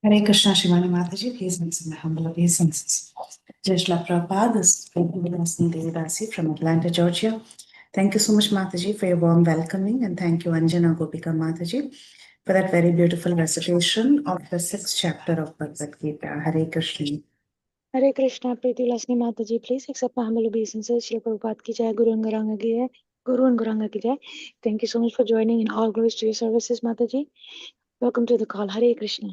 Hare Krishna, Shivani Mataji, please answer my humble obeisances. Jai Shri Prabhupada, this is Vilasni Devidasi from Atlanta, Georgia. Thank you so much, Mataji, for your warm welcoming, and thank you, Anjana Gopika Mataji, for that very beautiful recitation of the sixth chapter of Bhagavad Gita. Hare Krishna. Hare Krishna, Preeti Lasni Mataji, please accept my humble obeisances. Shri Prabhupada ki jai, Guru and Garanga ki jai, Guru and Garanga ki jai. Thank you so much for joining in all glories to your services, Mataji. Welcome to the call. Hare Krishna.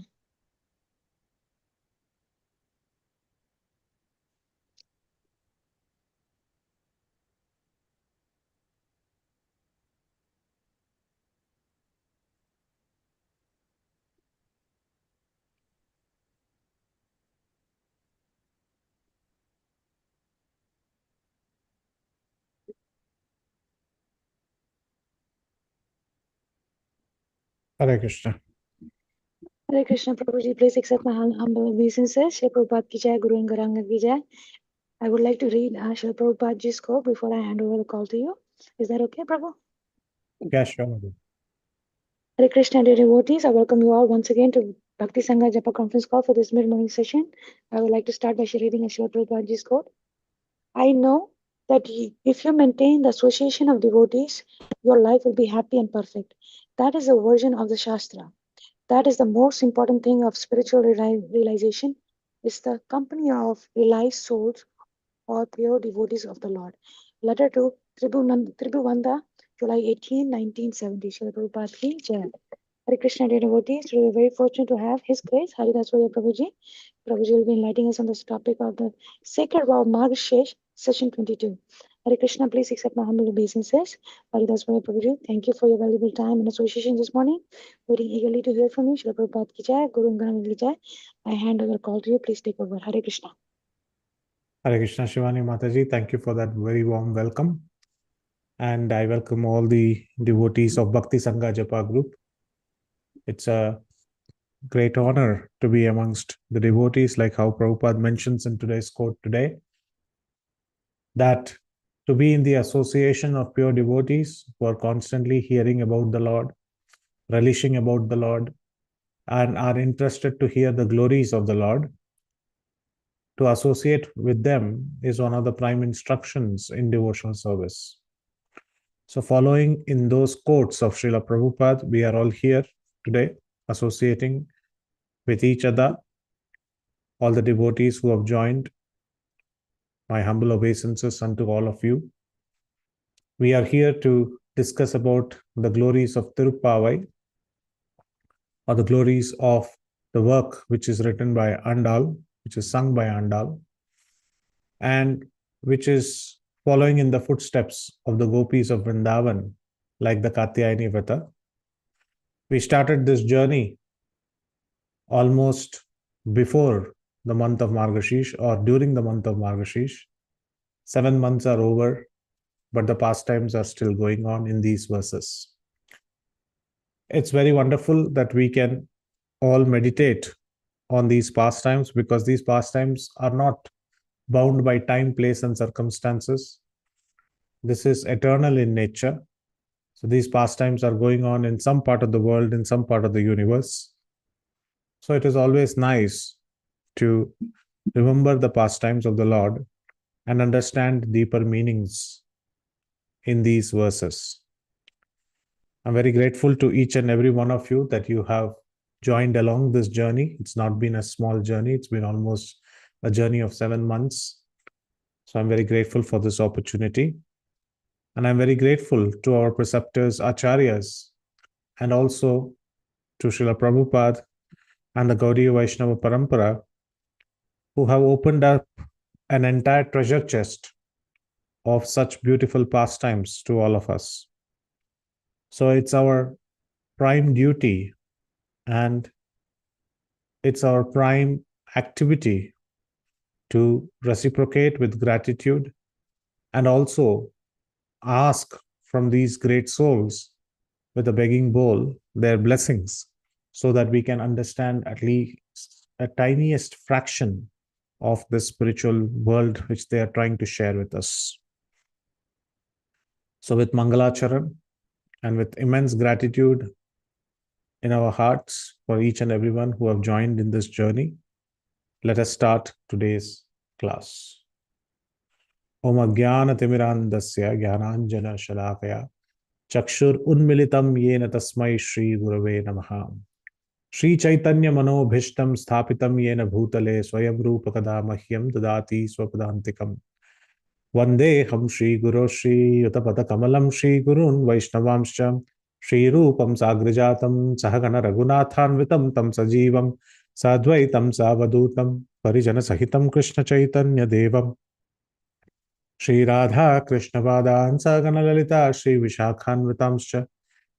Hare Krishna. Hare Krishna, Prabhuji, please accept my humble obeisances. Shri Prabhupada ki jai, Guru and Garanga ki jai. I would like to read Shri Prabhupada ji's quote before I hand over the call to you. Is that okay, Prabhu? Yeah, sure. Hare Krishna, dear devotees, I welcome you all once again to Bhakti Sangha Japa conference call for this mid-morning session. I would like to start by reading a Shri Prabhupada ji's quote. I know that if you maintain the association of devotees, your life will be happy and perfect. That is a version of the Shastra. That is the most important thing of spiritual realization. Is the company of realized souls or pure devotees of the Lord. Letter to Tribhuwanda, July 18, 1970. Srila Prabhupada ki Jai. Hare Krishna, dear devotees, we are very fortunate to have His Grace, Haridas Varya Prabhuji. Prabhuji will be enlightening us on this topic of the sacred vow of Margashirsha, session 22. Hare Krishna, please accept my humble obeisances. Haridas Varya Prabhuji, thank you for your valuable time and association this morning. Waiting eagerly to hear from you. Srila Prabhupada ki Jai, Guru Ngaranga ki Jai. I hand over the call to you. Please take over. Hare Krishna. Hare Krishna, Shivani Mataji. Thank you for that very warm welcome. And I welcome all the devotees of Bhakti Sangha Japa group. It's a great honor to be amongst the devotees, like how Prabhupada mentions in today's quote today, that to be in the association of pure devotees who are constantly hearing about the Lord, relishing about the Lord, and are interested to hear the glories of the Lord, to associate with them is one of the prime instructions in devotional service. So, following in those quotes of Srila Prabhupada, we are all here today associating with each other, all the devotees who have joined. My humble obeisances unto all of you. We are here to discuss about the glories of Tirupavai, or the glories of the work which is written by Andal, which is sung by Andal, and which is following in the footsteps of the gopis of Vrindavan, like the Katyayani Vrata. We started this journey almost before the month of Margashish, or during the month of Margashish. 7 months are over, but the pastimes are still going on in these verses. It's very wonderful that we can all meditate on these pastimes, because these pastimes are not bound by time, place, and circumstances. This is eternal in nature. So these pastimes are going on in some part of the world, in some part of the universe. So it is always nice to remember the pastimes of the Lord and understand deeper meanings in these verses. I'm very grateful to each and every one of you that you have joined along this journey. It's not been a small journey. It's been almost a journey of 7 months. So I'm very grateful for this opportunity. And I'm very grateful to our preceptors, acharyas, and also to Srila Prabhupada and the Gaudiya Vaishnava Parampara, who have opened up an entire treasure chest of such beautiful pastimes to all of us. So it's our prime duty and it's our prime activity to reciprocate with gratitude and also ask from these great souls with a begging bowl their blessings, so that we can understand at least a tiniest fraction of the spiritual world which they are trying to share with us. So with Mangalacharan and with immense gratitude, in our hearts for each and everyone who have joined in this journey. Let us start today's class. Om Ajnanatimirandasya Jnananjana Shalakaya Chakshur Unmilitam Yena Tasmai Shri Gurave Namaha. Shri Chaitanya Manobhishtam Sthapitam Yena Bhutale Swayam Rupa Kada Mahyam Dadati Swapadantikam. Vandeham Shri Guru Shri Yutapada Kamalam Shri Gurun Vaishnavamscha Shri Rupam Sagrajatam Sahagana Raghunathanvitam Tam Sajivam Sadvaitam Savadutam Parijana Sahitam Krishna Chaitanya Devam Shri Radha Krishna Padan Sagana Lalita Shri Vishakhanvitamscha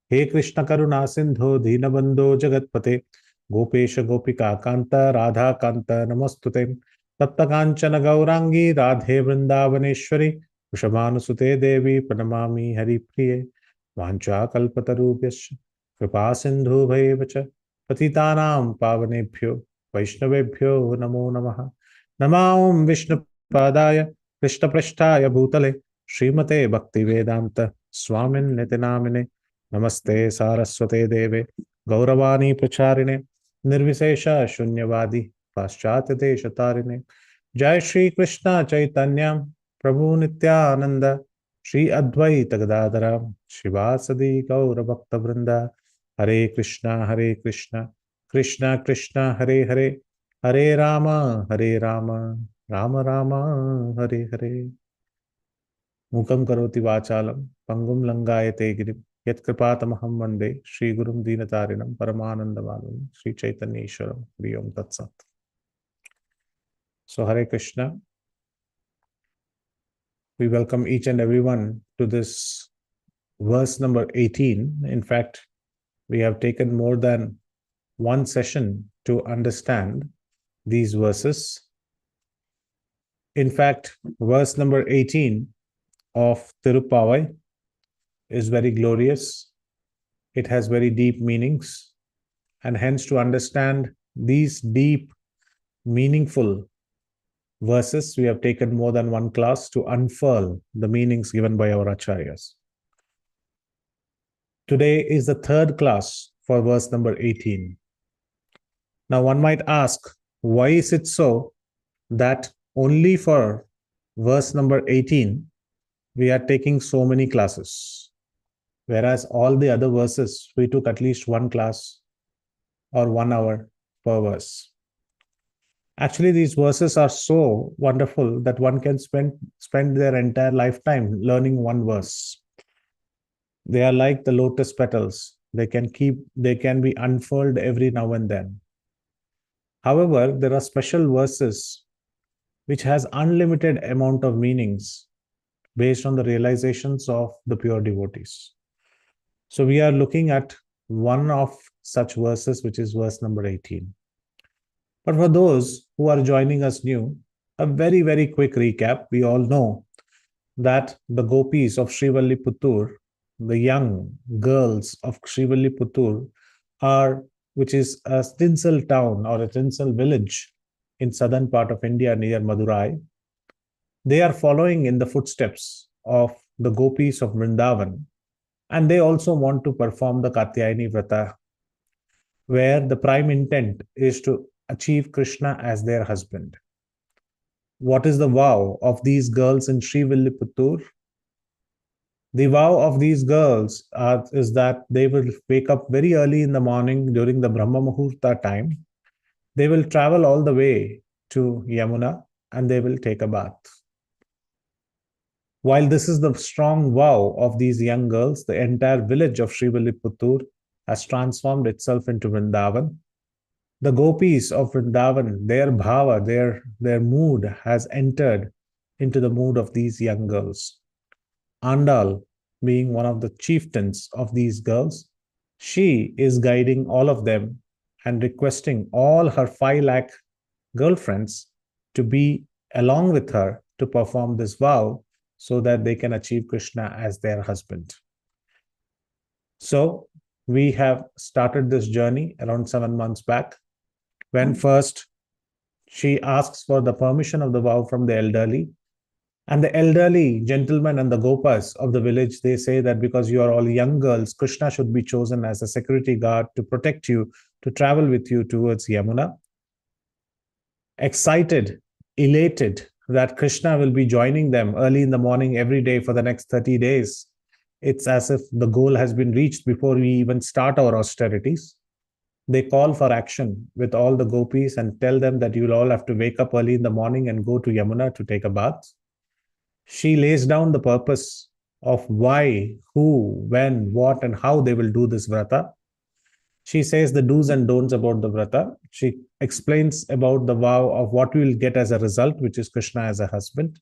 He Krishna Karuna Sindho Deenabandho Jagatpate Gopesha Gopika Kanta Radha Kanta Namastute Tapta Kanchana Gaurangi Radhe Vrindavaneshwari Vrishabhanusute Devi Pranamami Hari Priye Vancha Kalpatarubhyascha Kripa Sindhu Bhayevacha Patitanam Pavanebhyo Vaishnavebhyo Namo Namaha Namam Vishnupadaya Krishna Prasthaya Bhutale Srimate Bhaktivedanta Swamin Nitinamine Namaste Saraswate Deve Gauravani Pracharine Nirvisesha Shunyavadi Paschatya Deshatarine Jai Shri Krishna Chaitanya Prabhu Nityananda Shri Advaita Gadadara Shivasadi Gaura Bhakta Vrinda Hare Krishna Krishna Krishna Hare Hare Hare Rama Rama Rama Hare Hare Mukam karoti vachalam pangum langayate girim yatkripatamahamam vande Shri Gurum Dinatarinam Paramanandavalum Shri Chaitanya Ishwaram Hri Om Tat Sat. So Hare Krishna, we welcome each and everyone to this verse number 18. In fact, we have taken more than one session to understand these verses. In fact, verse number 18 of Tirupavai is very glorious. It has very deep meanings, and hence to understand these deep, meaningful verses, we have taken more than one class to unfurl the meanings given by our acharyas. Today is the third class for verse number 18. Now one might ask, why is it so that only for verse number 18 we are taking so many classes, whereas all the other verses we took at least one class or 1 hour per verse? Actually, these verses are so wonderful that one can spend their entire lifetime learning one verse. They are like the lotus petals. They can be unfurled every now and then. However, there are special verses which has unlimited amount of meanings based on the realizations of the pure devotees. So we are looking at one of such verses, which is verse number 18. But for those who are joining us new, a very, very quick recap. We all know that the gopis of Srivilliputtur, the young girls of Srivilliputtur, which is a tinsel town or a tinsel village in southern part of India near Madurai. They are following in the footsteps of the gopis of Vrindavan, and they also want to perform the Katyayani Vrata, where the prime intent is to achieve Krishna as their husband. What is the vow of these girls in Srivilliputtur? The vow of these girls is that they will wake up very early in the morning during the Brahma Muhurta time. They will travel all the way to Yamuna and they will take a bath. While this is the strong vow of these young girls, the entire village of Srivilliputtur has transformed itself into Vrindavan. The gopis of Vrindavan, their bhava, their mood has entered into the mood of these young girls. Andal, being one of the chieftains of these girls, she is guiding all of them and requesting all her 5 lakh girlfriends to be along with her to perform this vow so that they can achieve Krishna as their husband. So we have started this journey around 7 months back, when first she asks for the permission of the vow from the elderly, And the elderly gentlemen and the gopas of the village, they say that because you are all young girls, Krishna should be chosen as a security guard to protect you, to travel with you towards Yamuna. Excited, elated that Krishna will be joining them early in the morning every day for the next 30 days. It's as if the goal has been reached before we even start our austerities. They call for action with all the gopis and tell them that you'll all have to wake up early in the morning and go to Yamuna to take a bath. She lays down the purpose of why, who, when, what, and how they will do this vrata. She says the do's and don'ts about the vrata. She explains about the vow of what we will get as a result, which is Krishna as a husband.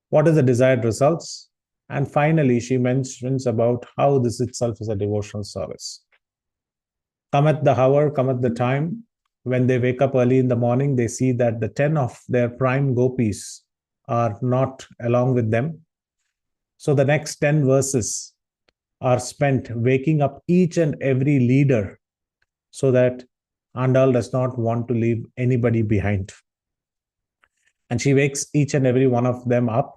What is the desired results? And finally, she mentions about how this itself is a devotional service. Cometh the hour, cometh the time. When they wake up early in the morning, they see that the 10 of their prime gopis are not along with them. So the next 10 verses are spent waking up each and every leader so that Andal does not want to leave anybody behind. And she wakes each and every one of them up.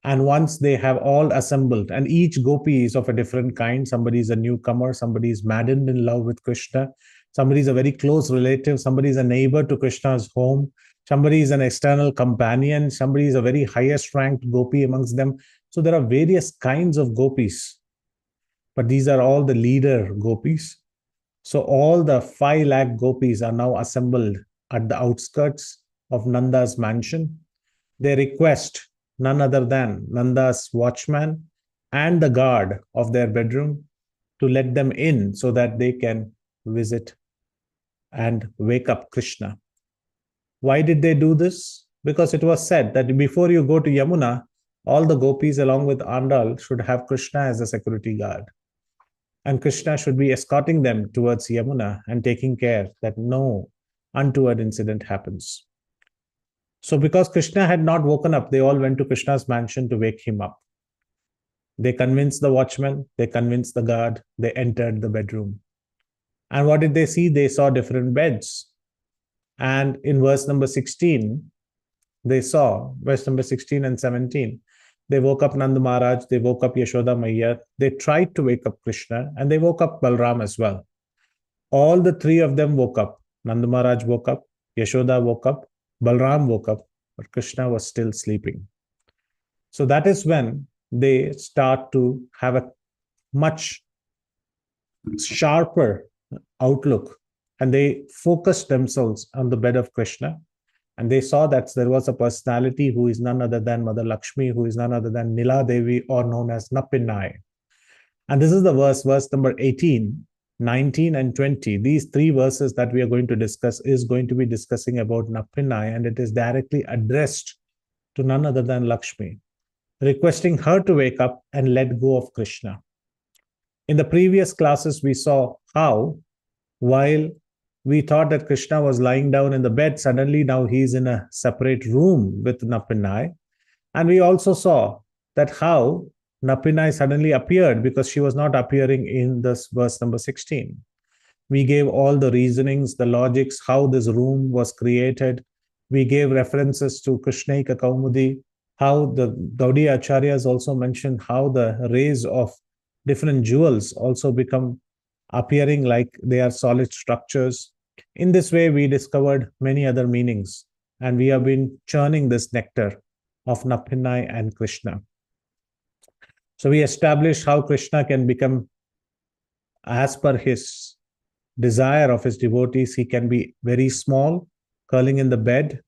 And once they have all assembled, and each gopi is of a different kind, somebody is a newcomer, somebody is maddened in love with Krishna, somebody is a very close relative, somebody is a neighbor to Krishna's home, somebody is an external companion, somebody is a very highest ranked gopi amongst them. So there are various kinds of gopis, but these are all the leader gopis. So all the 5 lakh gopis are now assembled at the outskirts of Nanda's mansion. They request none other than Nanda's watchman and the guard of their bedroom to let them in so that they can visit and wake up Krishna. Why did they do this? Because it was said that before you go to Yamuna, all the gopis along with Andal should have Krishna as a security guard. And Krishna should be escorting them towards Yamuna and taking care that no untoward incident happens. So because Krishna had not woken up, they all went to Krishna's mansion to wake him up. They convinced the watchman, they convinced the guard, they entered the bedroom. And what did they see? They saw different beds. And in verse number 16, they saw, verse number 16 and 17, they woke up Nanda Maharaj, they woke up Yashoda Maiya, they tried to wake up Krishna, and they woke up Balram as well. All the 3 of them woke up. Nanda Maharaj woke up, Yashoda woke up, Balram woke up, but Krishna was still sleeping. So that is when they start to have a much sharper outlook, and they focused themselves on the bed of Krishna. And they saw that there was a personality who is none other than Mother Lakshmi, who is none other than Nila Devi, or known as Nappinai. And this is the verse number 18, 19, and 20. These 3 verses that we are going to discuss is going to be discussing about Nappinai, and it is directly addressed to none other than Lakshmi, requesting her to wake up and let go of Krishna. In the previous classes, we saw how, while we thought that Krishna was lying down in the bed, suddenly now he's in a separate room with Nappinai. And we also saw that how Nappinai suddenly appeared because she was not appearing in this verse number 16. We gave all the reasonings, the logics, how this room was created. We gave references to Krishnaika Kaumudi, how the Gaudiya Acharyas also mentioned how the rays of different jewels also become appearing like they are solid structures. In this way, we discovered many other meanings, and we have been churning this nectar of Nappinai and Krishna. So we established how Krishna can become, as per his desire of his devotees, he can be very small, curling in the bed.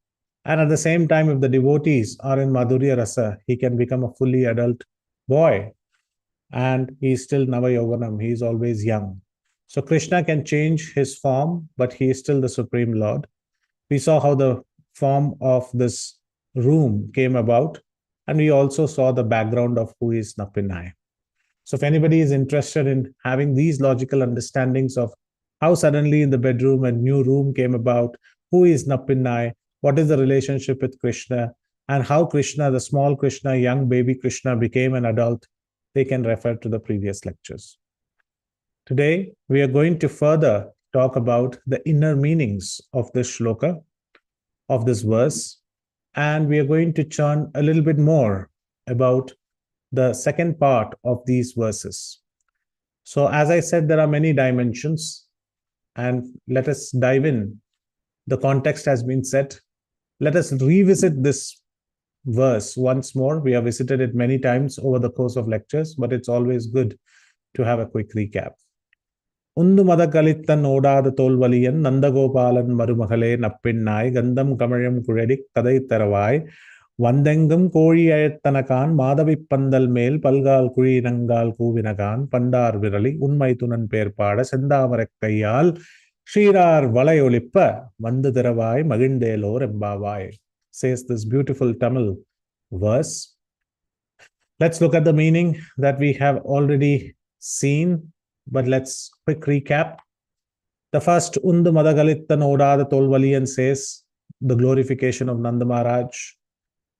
And at the same time, if the devotees are in Madhurya Rasa, he can become a fully adult boy. And he is still Navayoganam, he is always young. So Krishna can change his form, but he is still the Supreme Lord. We saw how the form of this room came about, and we also saw the background of who is Nappinai. So if anybody is interested in having these logical understandings of how suddenly in the bedroom a new room came about, who is Nappinai, what is the relationship with Krishna, and how Krishna, the small Krishna, young baby Krishna, became an adult, they can refer to the previous lectures. Today, we are going to further talk about the inner meanings of this shloka, of this verse. and we are going to churn a little bit more about the second part of these verses. So, as I said, there are many dimensions, and let us dive in. The context has been set. Let us revisit this verse once more. We have visited it many times over the course of lectures, but it's always good to have a quick recap. உந்து மதகளித்தன் ஓடாத தோல்வலியன் நந்தகோபாலன் மருமகளே நப்பெண்ணாய் கந்தம் கமழம் குழலிக் கதை தரவாய் வந்தெங்கும் கோழி அழைத்தனகான் மாதவிப் பந்தல் மேல் பல்கால் குழியினங்கால் கூவினகான் பண்டார் விரலி உண்மை துணன் பேர்பாட செந்தாமரக் கையால் ஸ்ரீரார் வளையொலிப்ப வந்து திரவாய் மகிழ்ந்தேலோர் எம்பாவாய், says this beautiful Tamil verse. Let's look at the meaning that we have already seen, but let's quick recap. The first Undu Madagalittan Odada Tolvaliyan says the glorification of Nanda Maharaj.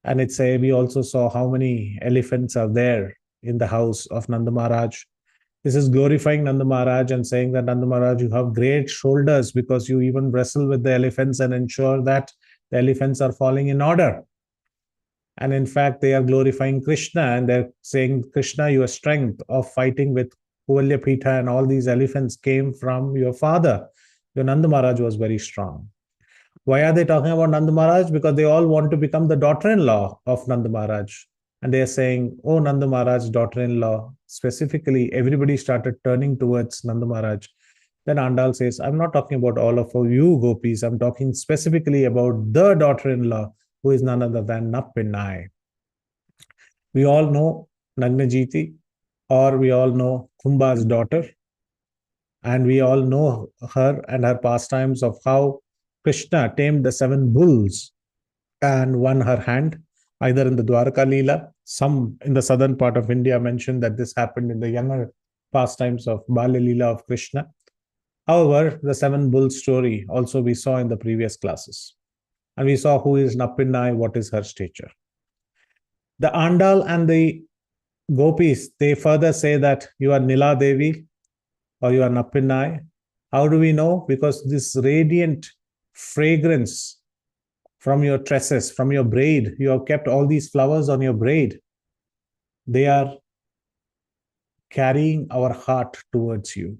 And we also saw how many elephants are there in the house of Nanda Maharaj. This is glorifying Nanda Maharaj and saying that Nanda Maharaj, you have great shoulders because you even wrestle with the elephants and ensure that the elephants are falling in order. And in fact, they are glorifying Krishna and they're saying, Krishna, your strength of fighting with Kuvalyapita and all these elephants came from your father. Your Nanda Maharaj was very strong. Why are they talking about Nanda Maharaj? Because they all want to become the daughter-in-law of Nanda Maharaj. And they are saying, oh, Nanda Maharaj, daughter-in-law. Specifically, everybody started turning towards Nanda Maharaj. Then Andal says, I'm not talking about all of you gopis. I'm talking specifically about the daughter-in-law, who is none other than Nappinai. We all know Nagnajiti, or we all know Kumbha's daughter. And we all know her and her pastimes of how Krishna tamed the 7 bulls and won her hand, either in the Dwarka Leela. Some in the southern part of India mentioned that this happened in the younger pastimes of Balya Leela of Krishna. However, the 7 bulls story also we saw in the previous classes. And we saw who is Nappinai, what is her stature. The Andal and the Gopis, they further say that you are Nila Devi or you are Nappinai. How do we know? Because this radiant fragrance from your tresses, from your braid, you have kept all these flowers on your braid. They are carrying our heart towards you.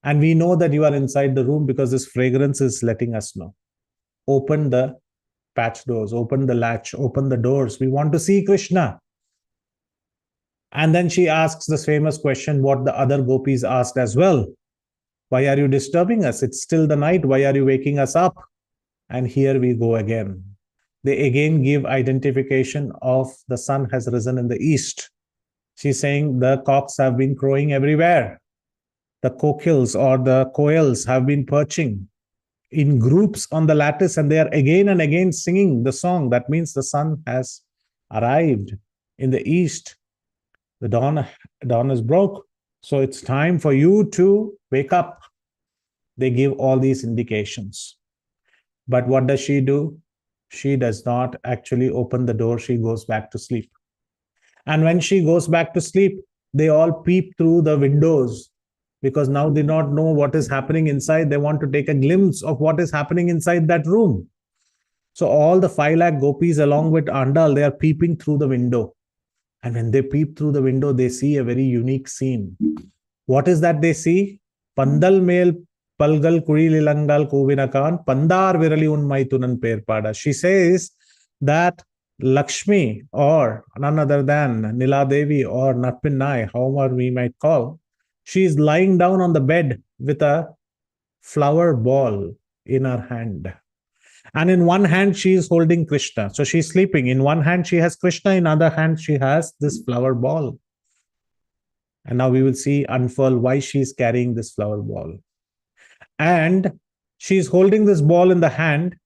And we know that you are inside the room because this fragrance is letting us know. Open the patch doors, open the latch, open the doors. We want to see Krishna. And then she asks this famous question, what the other gopis asked as well. Why are you disturbing us? It's still the night. Why are you waking us up? And here we go again. They again give identification of the sun has risen in the east. She's saying the cocks have been crowing everywhere. The kokils or the koels have been perching in groups on the lattice, and they are again and again singing the song. That means the sun has arrived in the east. The dawn is broke. So it's time for you to wake up. They give all these indications. But what does she do? She does not actually open the door. She goes back to sleep. And when she goes back to sleep, they all peep through the windows because now they don't know what is happening inside. They want to take a glimpse of what is happening inside that room. So all the 5 lakh gopis along with Andal, they are peeping through the window. And when they peep through the window, they see a very unique scene. What is that they see? Pandal mel palgal kurililangal kovinakan pandar virali unmai tunan perpada. She says that Lakshmi, or none other than Nila Devi or Nappinai, however we might call, she is lying down on the bed with a flower ball in her hand. And in one hand, she is holding Krishna. So she's sleeping. In one hand, she has Krishna. In other hand, she has this flower ball. And now we will see unfurl why she's carrying this flower ball. And she's holding this ball in the hand.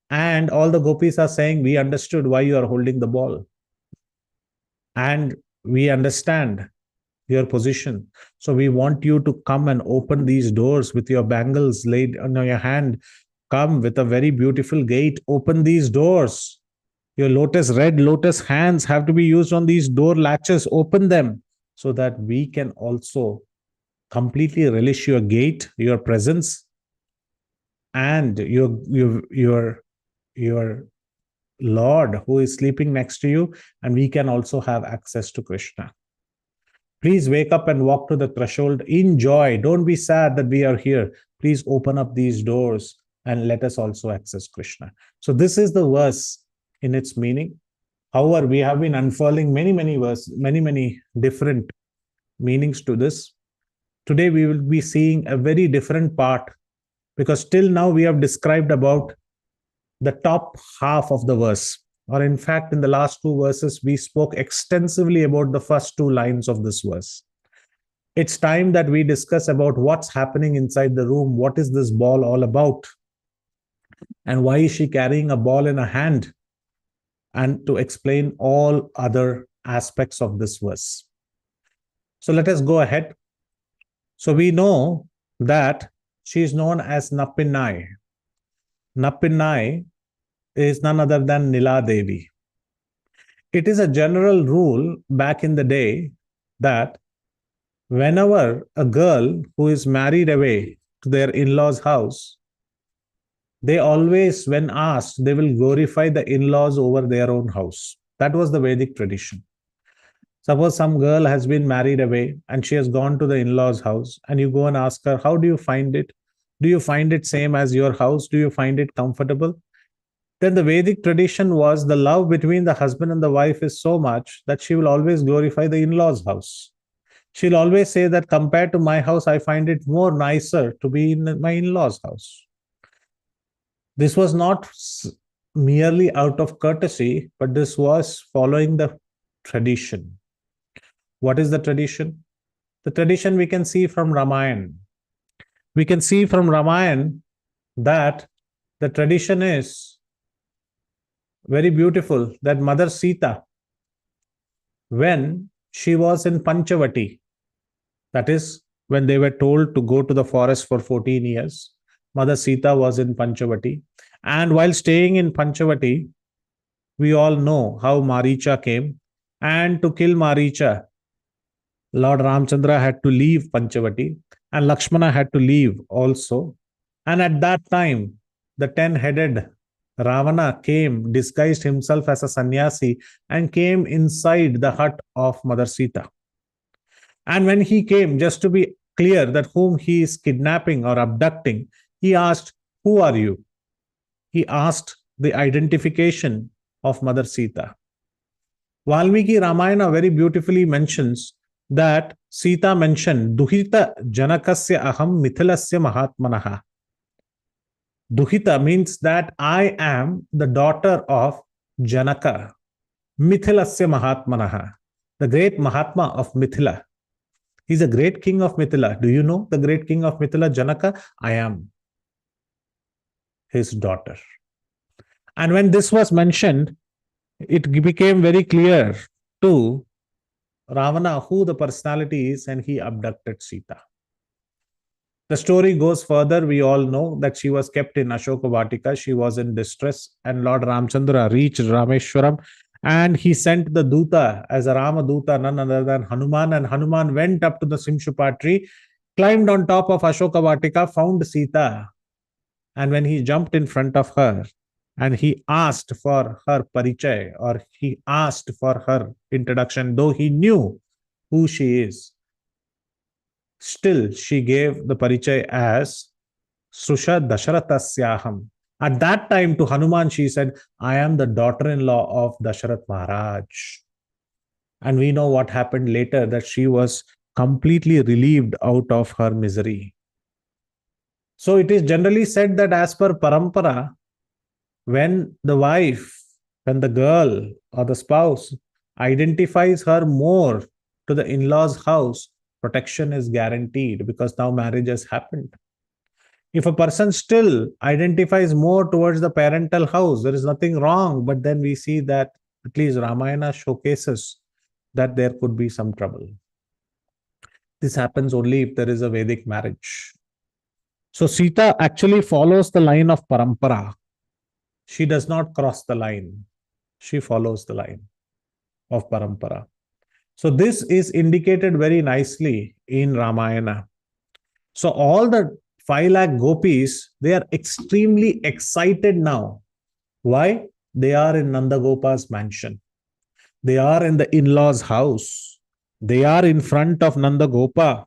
And all the gopis are saying, we understood why you are holding the ball. And we understand your position. So we want you to come and open these doors with your bangles laid on your hand. Come with a very beautiful gait. Open these doors. Your red lotus hands have to be used on these door latches. Open them so that we can also completely relish your gait, your presence, and your Lord who is sleeping next to you, and we can also have access to Krishna. Please wake up and walk to the threshold in joy. Don't be sad that we are here. Please open up these doors and let us also access Krishna. So this is the verse in its meaning. However, we have been unfurling many verses, many different meanings to this. Today we will be seeing a very different part, because till now we have described about the top half of the verse, or in fact in the last two verses we spoke extensively about the first two lines of this verse. It's time that we discuss about what's happening inside the room. What is this ball all about, and why is she carrying a ball in her hand, and to explain all other aspects of this verse. So let us go ahead. So we know that she is known as Nappinai. Nappinai is none other than Nila Devi. It is a general rule back in the day that whenever a girl who is married away to their in-laws' house, they always, when asked, they will glorify the in-laws over their own house. That was the Vedic tradition. Suppose some girl has been married away and she has gone to the in-laws' house, and you go and ask her, how do you find it? Do you find it same as your house? Do you find it comfortable? Then the Vedic tradition was the love between the husband and the wife is so much that she will always glorify the in-laws' house. She'll always say that compared to my house, I find it more nicer to be in my in-laws' house. This was not merely out of courtesy, but this was following the tradition. What is the tradition? The tradition we can see from Ramayana. We can see from Ramayana that the tradition is very beautiful, that Mother Sita, when she was in Panchavati, that is, when they were told to go to the forest for 14 years, Mother Sita was in Panchavati. And while staying in Panchavati, we all know how Maricha came. And to kill Maricha, Lord Ramchandra had to leave Panchavati, and Lakshmana had to leave also. And at that time, the 10-headed Ravana came, disguised himself as a sannyasi, and came inside the hut of Mother Sita. And when he came, just to be clear that whom he is kidnapping or abducting, he asked, who are you? He asked the identification of Mother Sita. Valmiki Ramayana very beautifully mentions that Sita mentioned, Duhita Janakasya aham mithilasya mahatmanaha. Duhita means that I am the daughter of Janaka, Mithilasya Mahatmanaha, the great Mahatma of Mithila. He's a great king of Mithila. Do you know the great king of Mithila, Janaka? I am his daughter. And when this was mentioned, it became very clear to Ravana who the personality is, and he abducted Sita. The story goes further. We all know that she was kept in Ashoka Vatika. She was in distress, and Lord Ramchandra reached Rameshwaram, and he sent the Duta as a Rama Duta, none other than Hanuman. And Hanuman went up to the Simshupa tree, climbed on top of Ashoka Vatika, found Sita. And when he jumped in front of her and he asked for her parichay, or he asked for her introduction, though he knew who she is, still she gave the parichay as Susha Dasharathasyaaham. At that time to Hanuman she said, I am the daughter-in-law of Dasharath Maharaj. And we know what happened later, that she was completely relieved out of her misery. So it is generally said that as per parampara, when the wife, when the girl or the spouse identifies her more to the in-laws' house, protection is guaranteed, because now marriage has happened. If a person still identifies more towards the parental house, there is nothing wrong, but then we see that at least Ramayana showcases that there could be some trouble. This happens only if there is a Vedic marriage. So Sita actually follows the line of parampara. She does not cross the line. She follows the line of parampara. So this is indicated very nicely in Ramayana. So all the 5 lakh gopis, they are extremely excited now. Why? They are in Nandagopa's mansion. They are in the in-laws' house. They are in front of Nandagopa,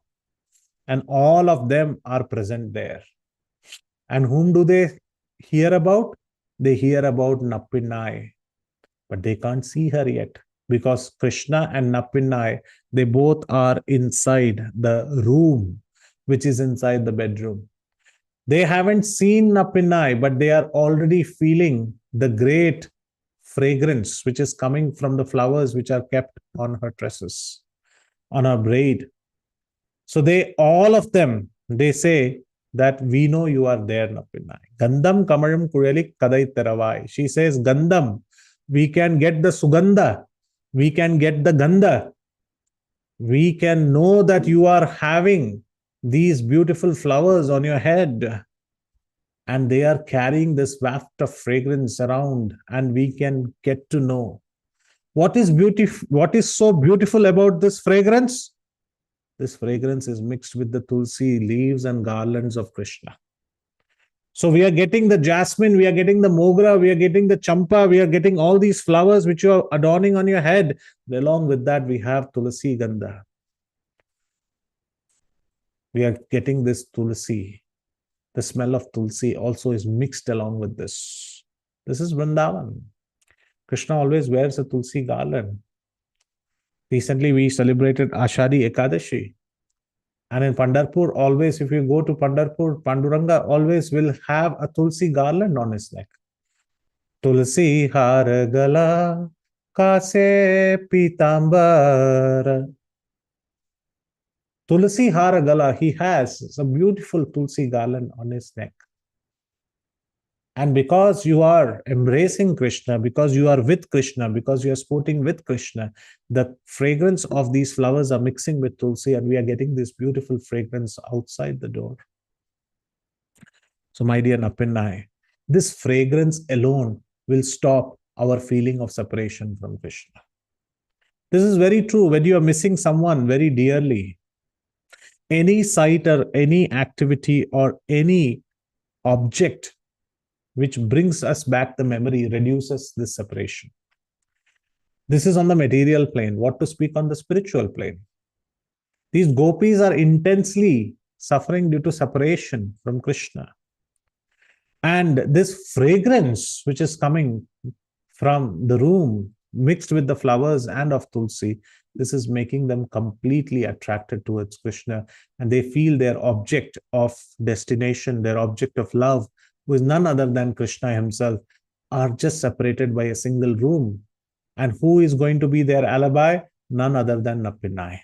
and all of them are present there. And whom do they hear about? They hear about Nappinai, but they can't see her yet because Krishna and Nappinai, they both are inside the room, which is inside the bedroom. They haven't seen Nappinai, but they are already feeling the great fragrance which is coming from the flowers which are kept on her tresses, on her braid. So they, all of them, they say that we know you are there, Nappinai. Gandham kamalam kurali kadai teravai. She says, Gandham, we can get the sugandha, we can get the gandha, we can know that you are having these beautiful flowers on your head, and they are carrying this waft of fragrance around, and we can get to know what is beautiful. What is so beautiful about this fragrance? This fragrance is mixed with the tulsi leaves and garlands of Krishna. So we are getting the jasmine, we are getting the mogra, we are getting the champa, we are getting all these flowers which you are adorning on your head. Along with that, we have tulsi gandha. We are getting this tulsi. The smell of tulsi also is mixed along with this. This is Vrindavan. Krishna always wears a tulsi garland. Recently, we celebrated Ashadi Ekadashi. And in Pandharpur, always, if you go to Pandharpur, Panduranga always will have a tulsi garland on his neck. Tulsi har gala kase pitambar. Tulsi har gala, he has a beautiful tulsi garland on his neck. And because you are embracing Krishna, because you are with Krishna, because you are sporting with Krishna, the fragrance of these flowers are mixing with tulsi, and we are getting this beautiful fragrance outside the door. So, my dear Nappinai, this fragrance alone will stop our feeling of separation from Krishna. This is very true when you are missing someone very dearly. Any sight or any activity or any object which brings us back the memory reduces this separation. This is on the material plane. What to speak on the spiritual plane? These gopis are intensely suffering due to separation from Krishna. And this fragrance which is coming from the room mixed with the flowers and of tulsi, this is making them completely attracted towards Krishna, and they feel their object of destination, their object of love, who is none other than Krishna himself, are just separated by a single room. And who is going to be their alibi? None other than Nappinai.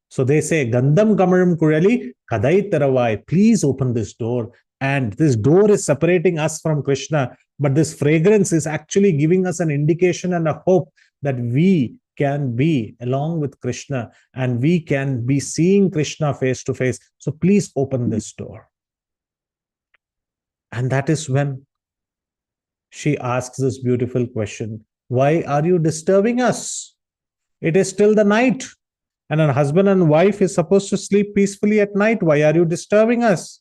So they say, Gandham kamalam kurali kadai teravai. Please open this door. And this door is separating us from Krishna. But this fragrance is actually giving us an indication and a hope that we can be along with Krishna and we can be seeing Krishna face to face. So please open this door. And that is when she asks this beautiful question, why are you disturbing us? It is still the night, and a husband and wife is supposed to sleep peacefully at night. Why are you disturbing us?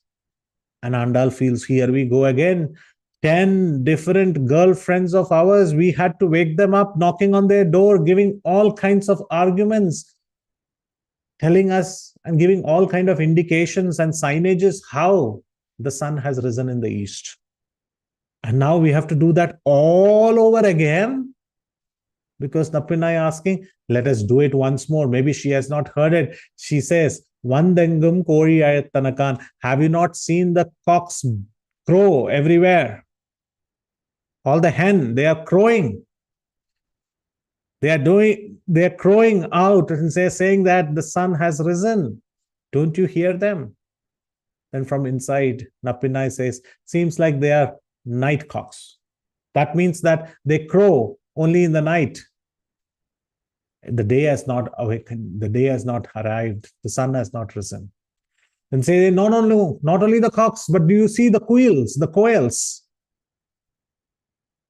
And Andal feels, here we go again. 10 different girlfriends of ours, we had to wake them up, knocking on their door, giving all kinds of arguments, telling us and giving all kinds of indications and signages how the sun has risen in the east. And now we have to do that all over again, because Nappinai asking, let us do it once more. Maybe she has not heard it. She says, Vandengum kori ayatanakan. Have you not seen the cocks crow everywhere? All the hen, they are crowing. They are crowing out and saying that the sun has risen. Don't you hear them? Then from inside, Nappinai says, seems like they are night cocks. That means that they crow only in the night. The day has not awakened. The day has not arrived. The sun has not risen. And say, no, not only the cocks, but do you see the quails, the koels?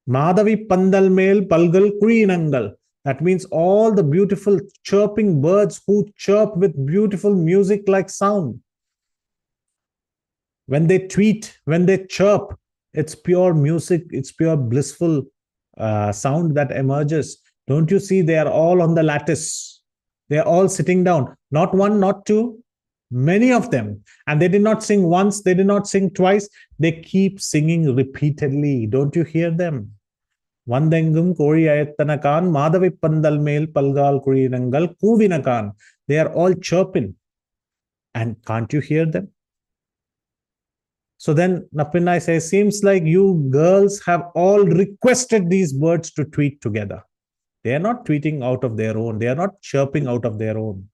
Madhavi Pandal Mel Palgal Kuinangal. That means all the beautiful chirping birds who chirp with beautiful music-like sound. When they tweet, when they chirp, it's pure music, it's pure blissful sound that emerges. Don't you see they are all on the lattice? They are all sitting down. Not one, not two, many of them. And they did not sing once, they did not sing twice. They keep singing repeatedly. Don't you hear them? Vandengum Kori Ayatanakan, Madhavi Pandal Mel Palgal Kurinangal, Kuvinakan. They are all chirping. And can't you hear them? So then Nappinai says, seems like you girls have all requested these birds to tweet together. They are not tweeting out of their own. They are not chirping out of their own.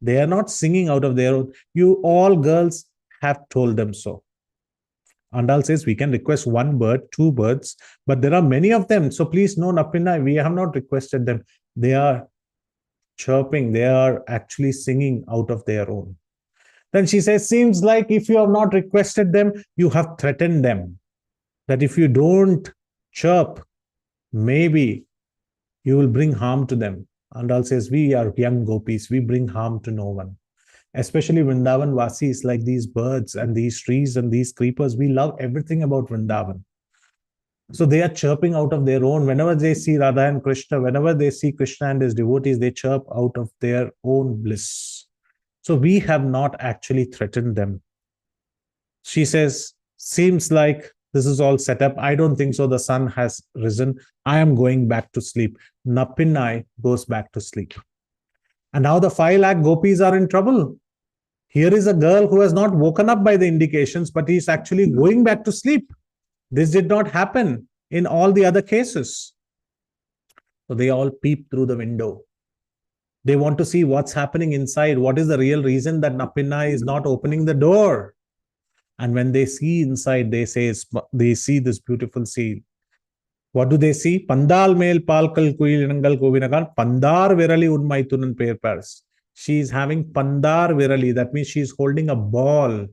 They are not singing out of their own. You all girls have told them so. Andal says we can request one bird, two birds, but there are many of them. So please no, Nappinai, we have not requested them. They are chirping. They are actually singing out of their own. Then she says, seems like if you have not requested them, you have threatened them. That if you don't chirp, maybe you will bring harm to them. Andal says, we are young gopis. We bring harm to no one. Especially Vrindavan Vasis, like these birds and these trees and these creepers. We love everything about Vrindavan. So they are chirping out of their own. Whenever they see Radha and Krishna, whenever they see Krishna and his devotees, they chirp out of their own bliss. So we have not actually threatened them. She says, seems like this is all set up. I don't think so. The sun has risen. I am going back to sleep. Nappinai goes back to sleep. And now the 5 lakh gopis are in trouble. Here is a girl who has not woken up by the indications, but is actually going back to sleep. This did not happen in all the other cases. So they all peep through the window. They want to see what's happening inside. What is the real reason that Nappinai is not opening the door? And when they see inside, they see this beautiful scene. What do they see? Pandal mel palkal kuilinangal kovinakan pandar virali unmaitunan pair pairs. She is having pandar virali. That means she is holding a ball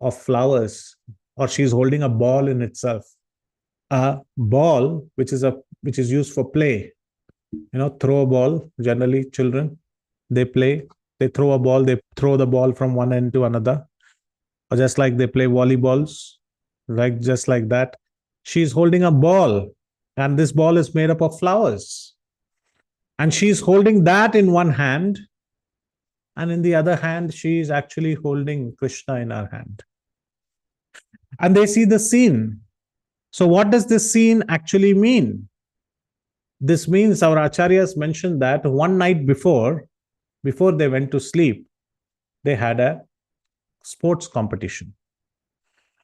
of flowers, or she is holding a ball in itself. A ball which is used for play. Throw a ball. Generally, children, they play. They throw a ball. They throw the ball from one end to another. Or just like they play volleyballs, like just like that. She's holding a ball, and this ball is made up of flowers. And she's holding that in one hand, and in the other hand, she is actually holding Krishna in her hand. And they see the scene. So what does this scene actually mean? This means our acharyas mentioned that one night before they went to sleep, they had a sports competition.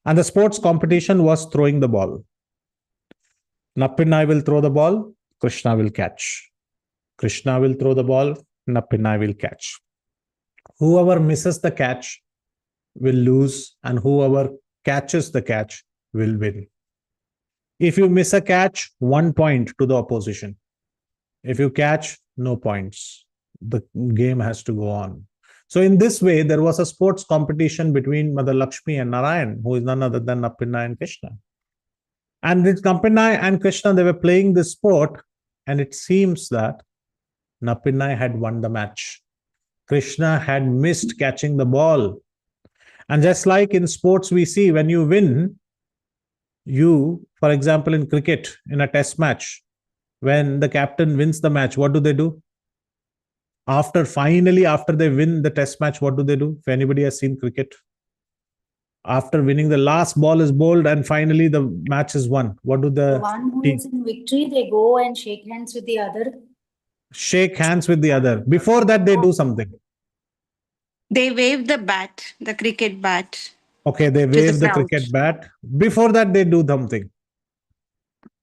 And the sports competition was throwing the ball. Nappinai will throw the ball, Krishna will catch. Krishna will throw the ball, Nappinai will catch. Whoever misses the catch will lose, and whoever catches the catch will win. If you miss a catch, 1 point to the opposition. If you catch, no points. The game has to go on. So in this way, there was a sports competition between Mother Lakshmi and Narayan, who is none other than Nappinai and Krishna. And with Nappinai and Krishna, they were playing this sport, and it seems that Nappinai had won the match. Krishna had missed catching the ball. And just like in sports, we see when you win, for example, in cricket, in a test match, when the captain wins the match, what do? After they win the test match, what do? If anybody has seen cricket, after winning, the last ball is bowled and finally the match is won. What do The one who is in victory, they go and shake hands with the other. Shake hands with the other. Before that, they do something. They wave the bat, the cricket bat. Okay, they wave the cricket bat. Before that, they do something.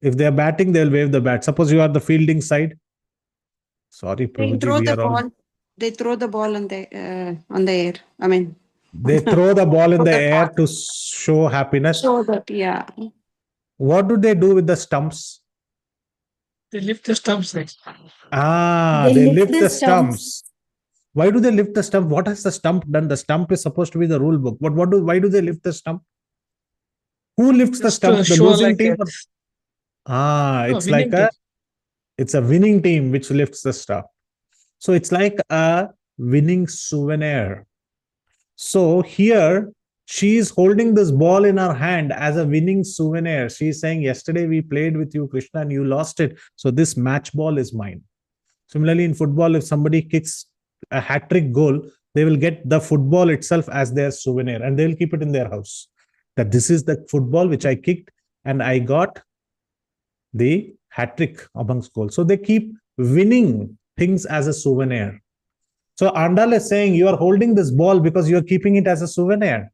If they are batting, they'll wave the bat. Suppose you are the fielding side. Sorry, Prabhuji, They throw the ball on the air. I mean, they throw the ball in the air to show happiness. Show that, yeah. What do they do with the stumps? They lift the stumps next. They lift the stumps. Why do they lift the stump? What has the stump done? The stump is supposed to be the rule book. But why do they lift the stump? Who lifts the stump? The losing team? It's a winning team which lifts the stump. So it's like a winning souvenir. So here She is holding this ball in her hand as a winning souvenir. She is saying, yesterday we played with you, Krishna, and you lost it. So this match ball is mine. Similarly, in football, if somebody kicks a hat-trick goal, they will get the football itself as their souvenir and they'll keep it in their house. That this is the football which I kicked and I got the hat-trick amongst goals. So they keep winning things as a souvenir. So Andal is saying, you are holding this ball because you are keeping it as a souvenir.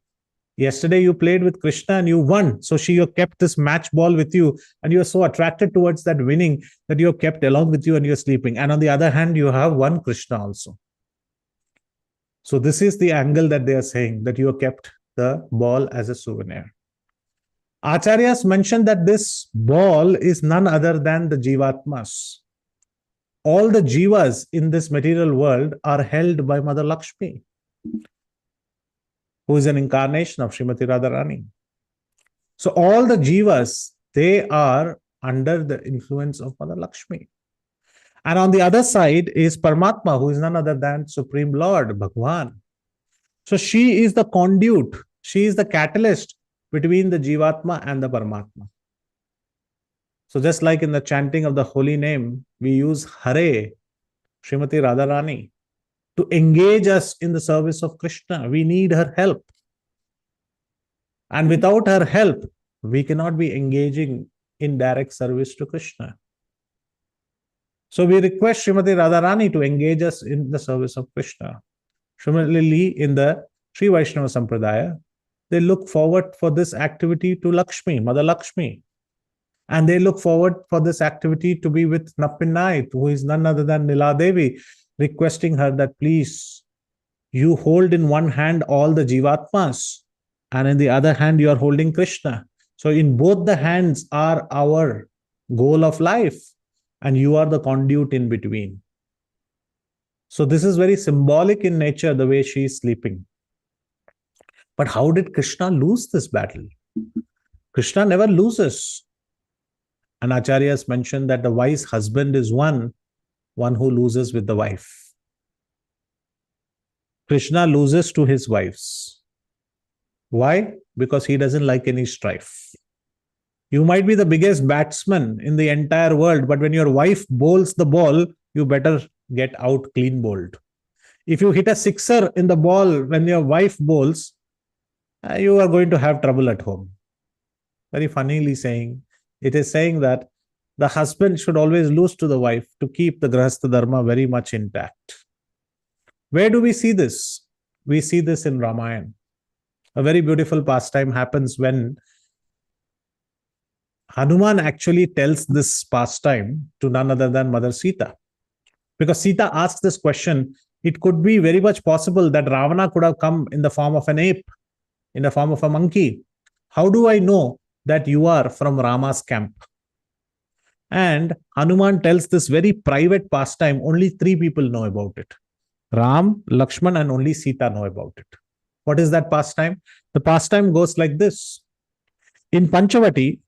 Yesterday you played with Krishna and you won. So you kept this match ball with you and you are so attracted towards that winning that you have kept along with you and you're sleeping. And on the other hand, you have won Krishna also. So this is the angle that they are saying, that you have kept the ball as a souvenir. Acharyas mentioned that this ball is none other than the Jivatmas. All the Jivas in this material world are held by Mother Lakshmi, who is an incarnation of Srimati Radharani. So all the Jivas, they are under the influence of Mother Lakshmi. And on the other side is Paramatma, who is none other than Supreme Lord, Bhagwan. So she is the conduit, she is the catalyst between the Jivatma and the Paramatma. So just like in the chanting of the holy name, we use Hare, Srimati Radharani, to engage us in the service of Krishna. We need her help. And without her help, we cannot be engaging in direct service to Krishna. So we request Srimati Radharani to engage us in the service of Krishna. Similarly, in the Sri Vaishnava Sampradaya, they look forward for this activity to Lakshmi, Mother Lakshmi. And they look forward for this activity to be with Nappinai, who is none other than Nila Devi, requesting her that please, you hold in one hand all the Jivatmas, and in the other hand, you are holding Krishna. So in both the hands are our goal of life, and you are the conduit in between. So this is very symbolic in nature, the way she is sleeping. But how did Krishna lose this battle? Krishna never loses. And Acharyas mentioned that the wise husband is one who loses with the wife. Krishna loses to his wives. Why? Because he doesn't like any strife. You might be the biggest batsman in the entire world, but when your wife bowls the ball, you better get out clean bowled. If you hit a sixer in the ball when your wife bowls, you are going to have trouble at home. Very funnily saying, it is saying that the husband should always lose to the wife to keep the Grahastha Dharma very much intact. Where do we see this? We see this in Ramayana. A very beautiful pastime happens when Hanuman actually tells this pastime to none other than Mother Sita. Because Sita asks this question, it could be very much possible that Ravana could have come in the form of an ape, in the form of a monkey. How do I know that you are from Rama's camp? And Hanuman tells this very private pastime, only 3 people know about it. Ram, Lakshman, and only Sita know about it. What is that pastime? The pastime goes like this. In Panchavati,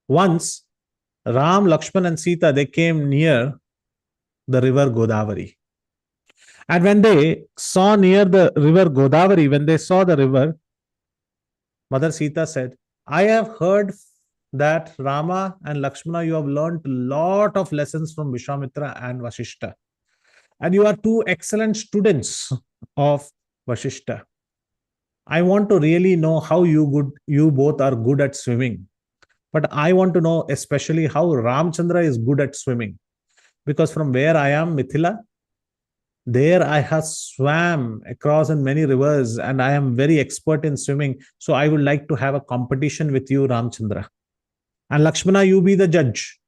once Ram, Lakshman, and Sita, they came near the river Godavari. And when they saw near the river Godavari, when they saw the river, Mother Sita said, I have heard that Rama and Lakshmana, you have learned a lot of lessons from Vishwamitra and Vasishta. And you are 2 excellent students of Vasishta. I want to really know how you both are good at swimming. But I want to know especially how Ramchandra is good at swimming. Because from where I am, Mithila, there I have swam across in many rivers and I am very expert in swimming. So I would like to have a competition with you, Ramchandra. And Lakshmana, you be the judge.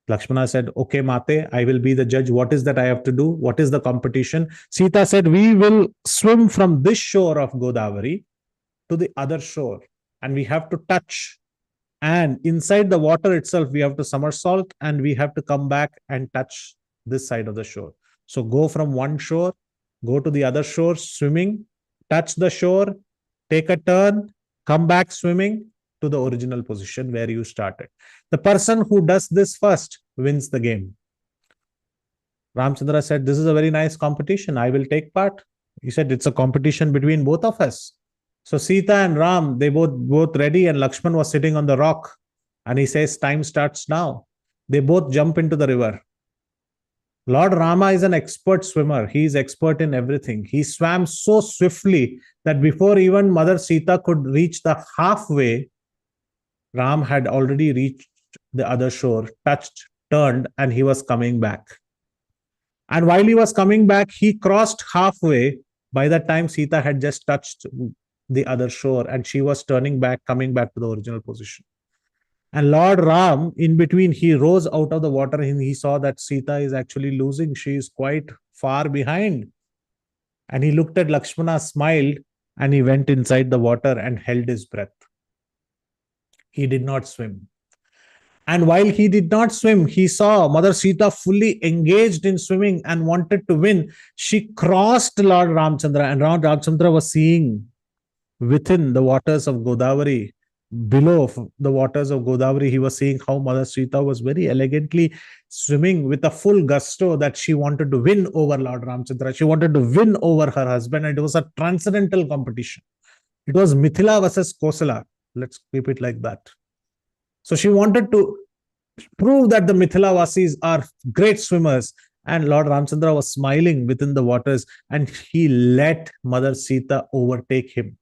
Lakshmana said, okay, Mate, I will be the judge. What is that I have to do? What is the competition? Sita said, we will swim from this shore of Godavari to the other shore. And we have to touch. And inside the water itself, we have to somersault and we have to come back and touch this side of the shore. So go from one shore, go to the other shore swimming, touch the shore, take a turn, come back swimming to the original position where you started. The person who does this first wins the game. Ramchandra said, this is a very nice competition. I will take part. He said, it's a competition between both of us. So Sita and Ram, they both ready, and Lakshman was sitting on the rock. And he says, time starts now. They both jump into the river. Lord Rama is an expert swimmer. He is expert in everything. He swam so swiftly that before even Mother Sita could reach the halfway, Ram had already reached the other shore, touched, turned, and he was coming back. And while he was coming back, he crossed halfway. By that time, Sita had just touched the other shore and she was turning back, coming back to the original position. And Lord Ram, in between, he rose out of the water and he saw that Sita is actually losing. She is quite far behind. And he looked at Lakshmana, smiled, and he went inside the water and held his breath. He did not swim. And while he did not swim, he saw Mother Sita fully engaged in swimming and wanted to win. She crossed Lord Ramchandra, and Lord Ramchandra was seeing within the waters of Godavari, below the waters of Godavari, he was seeing how Mother Sita was very elegantly swimming with a full gusto that she wanted to win over Lord Ramchandra. She wanted to win over her husband, and it was a transcendental competition. It was Mithila versus Kosala. Let's keep it like that. So she wanted to prove that the Mithila Vasis are great swimmers. And Lord Ramchandra was smiling within the waters, and he let Mother Sita overtake him.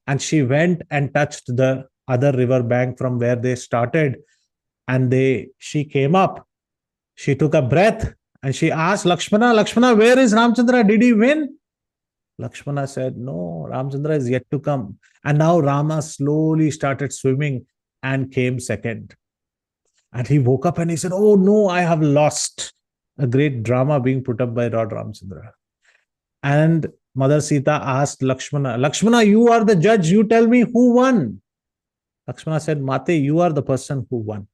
And she went and touched the other river bank from where they started. And she came up. She took a breath and she asked Lakshmana, Lakshmana, where is Ramchandra? Did he win? Lakshmana said, no, Ramchandra is yet to come. And now Rama slowly started swimming and came second. And he woke up and he said, oh no, I have lost. A great drama being put up by Lord Ramchandra. And Mother Sita asked Lakshmana, Lakshmana, you are the judge. You tell me who won. Lakshmana said, Mate, you are the person who won.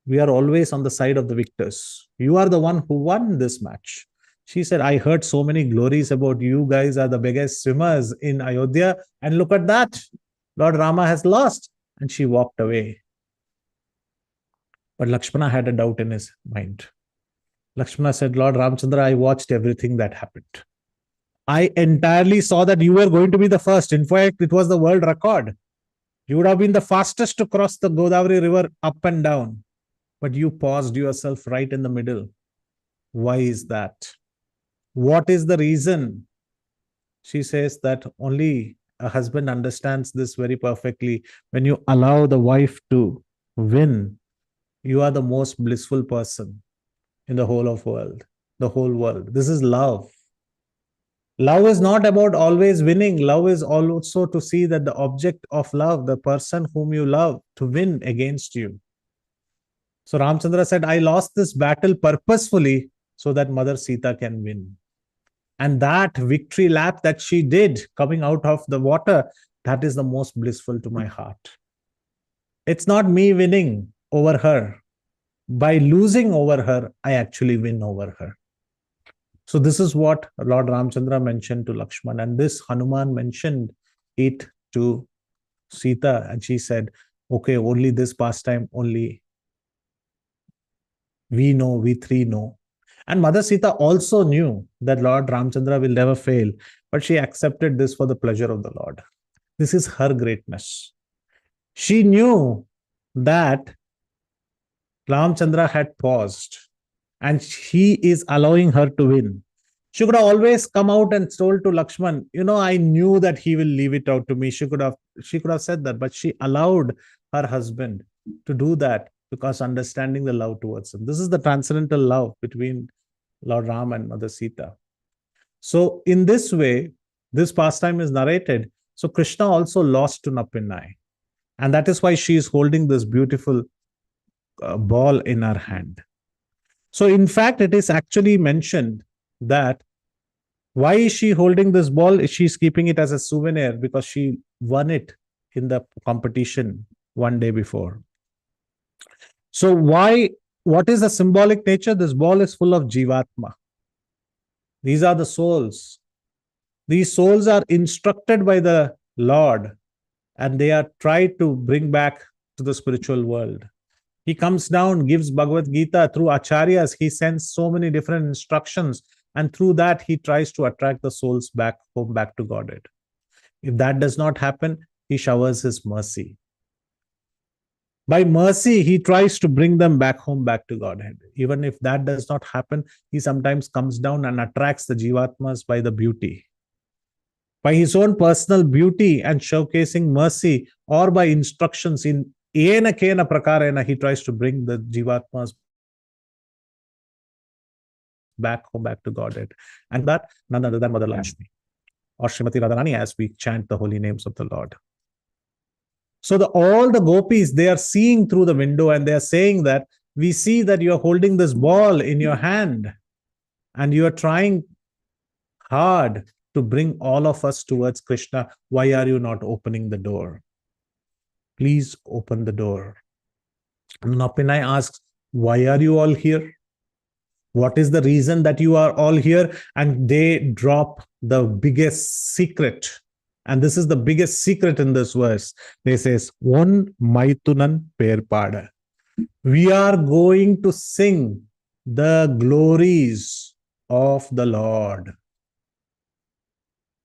We are always on the side of the victors. You are the one who won this match. She said, I heard so many glories about you guys are the biggest swimmers in Ayodhya. And look at that. Lord Rama has lost. And she walked away. But Lakshmana had a doubt in his mind. Lakshmana said, Lord Ramchandra, I watched everything that happened. I entirely saw that you were going to be the first. In fact, it was the world record. You would have been the fastest to cross the Godavari river up and down. But you paused yourself right in the middle. Why is that? What is the reason? She says that only a husband understands this very perfectly. When you allow the wife to win, you are the most blissful person in the whole world. This is love. Love is not about always winning. Love is also to see that the object of love, the person whom you love, to win against you. So Ramchandra said, I lost this battle purposefully so that Mother Sita can win. And that victory lap that she did coming out of the water, that is the most blissful to my heart. It's not me winning over her. By losing over her, I actually win over her. So this is what Lord Ramchandra mentioned to Lakshman, and this Hanuman mentioned it to Sita, and she said, okay, only this pastime, only we three know. And Mother Sita also knew that Lord Ramchandra will never fail, but she accepted this for the pleasure of the Lord. This is her greatness. She knew that Ramchandra had paused and he is allowing her to win. She could have always come out and told to Lakshman, I knew that he will leave it out to me. She could have said that, but she allowed her husband to do that because understanding the love towards him. This is the transcendental love between Lord Ram and Mother Sita. So in this way, this pastime is narrated. So Krishna also lost to Nappinai. And that is why she is holding this beautiful ball in her hand. So in fact, it is actually mentioned that why is she holding this ball? She's keeping it as a souvenir because she won it in the competition one day before. So what is the symbolic nature? This ball is full of Jivatma. These are the souls. These souls are instructed by the Lord and they are tried to bring back to the spiritual world. He comes down, gives Bhagavad Gita through Acharyas. He sends so many different instructions and through that he tries to attract the souls back home, back to Godhead. If that does not happen, he showers his mercy. By mercy, he tries to bring them back home, back to Godhead. Even if that does not happen, he sometimes comes down and attracts the Jivatmas by the beauty. By his own personal beauty and showcasing mercy, or by instructions in ena kena prakarena, he tries to bring the Jivatmas back home, back to Godhead. And that, none other than Mother Lakshmi or Srimati Radharani, as we chant the holy names of the Lord. So all the gopis, they are seeing through the window and they are saying that, we see that you are holding this ball in your hand and you are trying hard to bring all of us towards Krishna. Why are you not opening the door? Please open the door. Napinai asks, why are you all here? What is the reason that you are all here? And they drop the biggest secret. And this is the biggest secret in this verse. They says, one maitunan perpada. We are going to sing the glories of the Lord.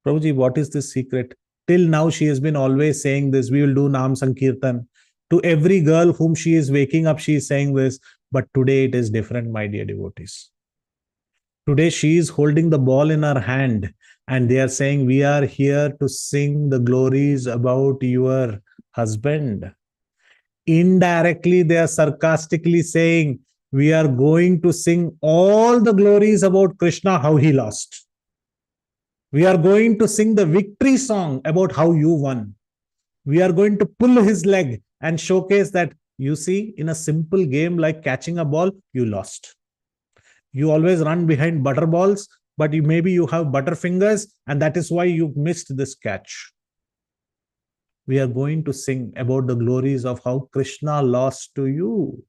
Prabhuji, what is this secret? Till now, she has been always saying this. We will do Nam Sankirtan. To every girl whom she is waking up, she is saying this. But today it is different, my dear devotees. Today she is holding the ball in her hand and they are saying, we are here to sing the glories about your husband. Indirectly, they are sarcastically saying, we are going to sing all the glories about Krishna, how he lost. We are going to sing the victory song about how you won. We are going to pull his leg and showcase that, you see, in a simple game like catching a ball, you lost. You always run behind butter balls, but maybe you have butter fingers, and that is why you missed this catch. We are going to sing about the glories of how Krishna lost to you.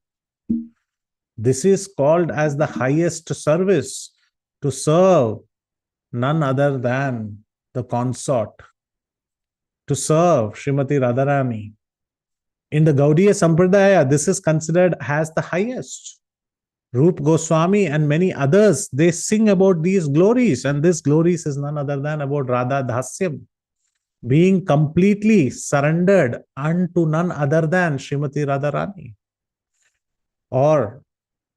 This is called as the highest service, to serve none other than the consort, to serve Srimati Radharani. In the Gaudiya Sampradaya, this is considered as the highest. Rup Goswami and many others, they sing about these glories, and this glories is none other than about Radha Dhasyam, being completely surrendered unto none other than Srimati Radharani. Or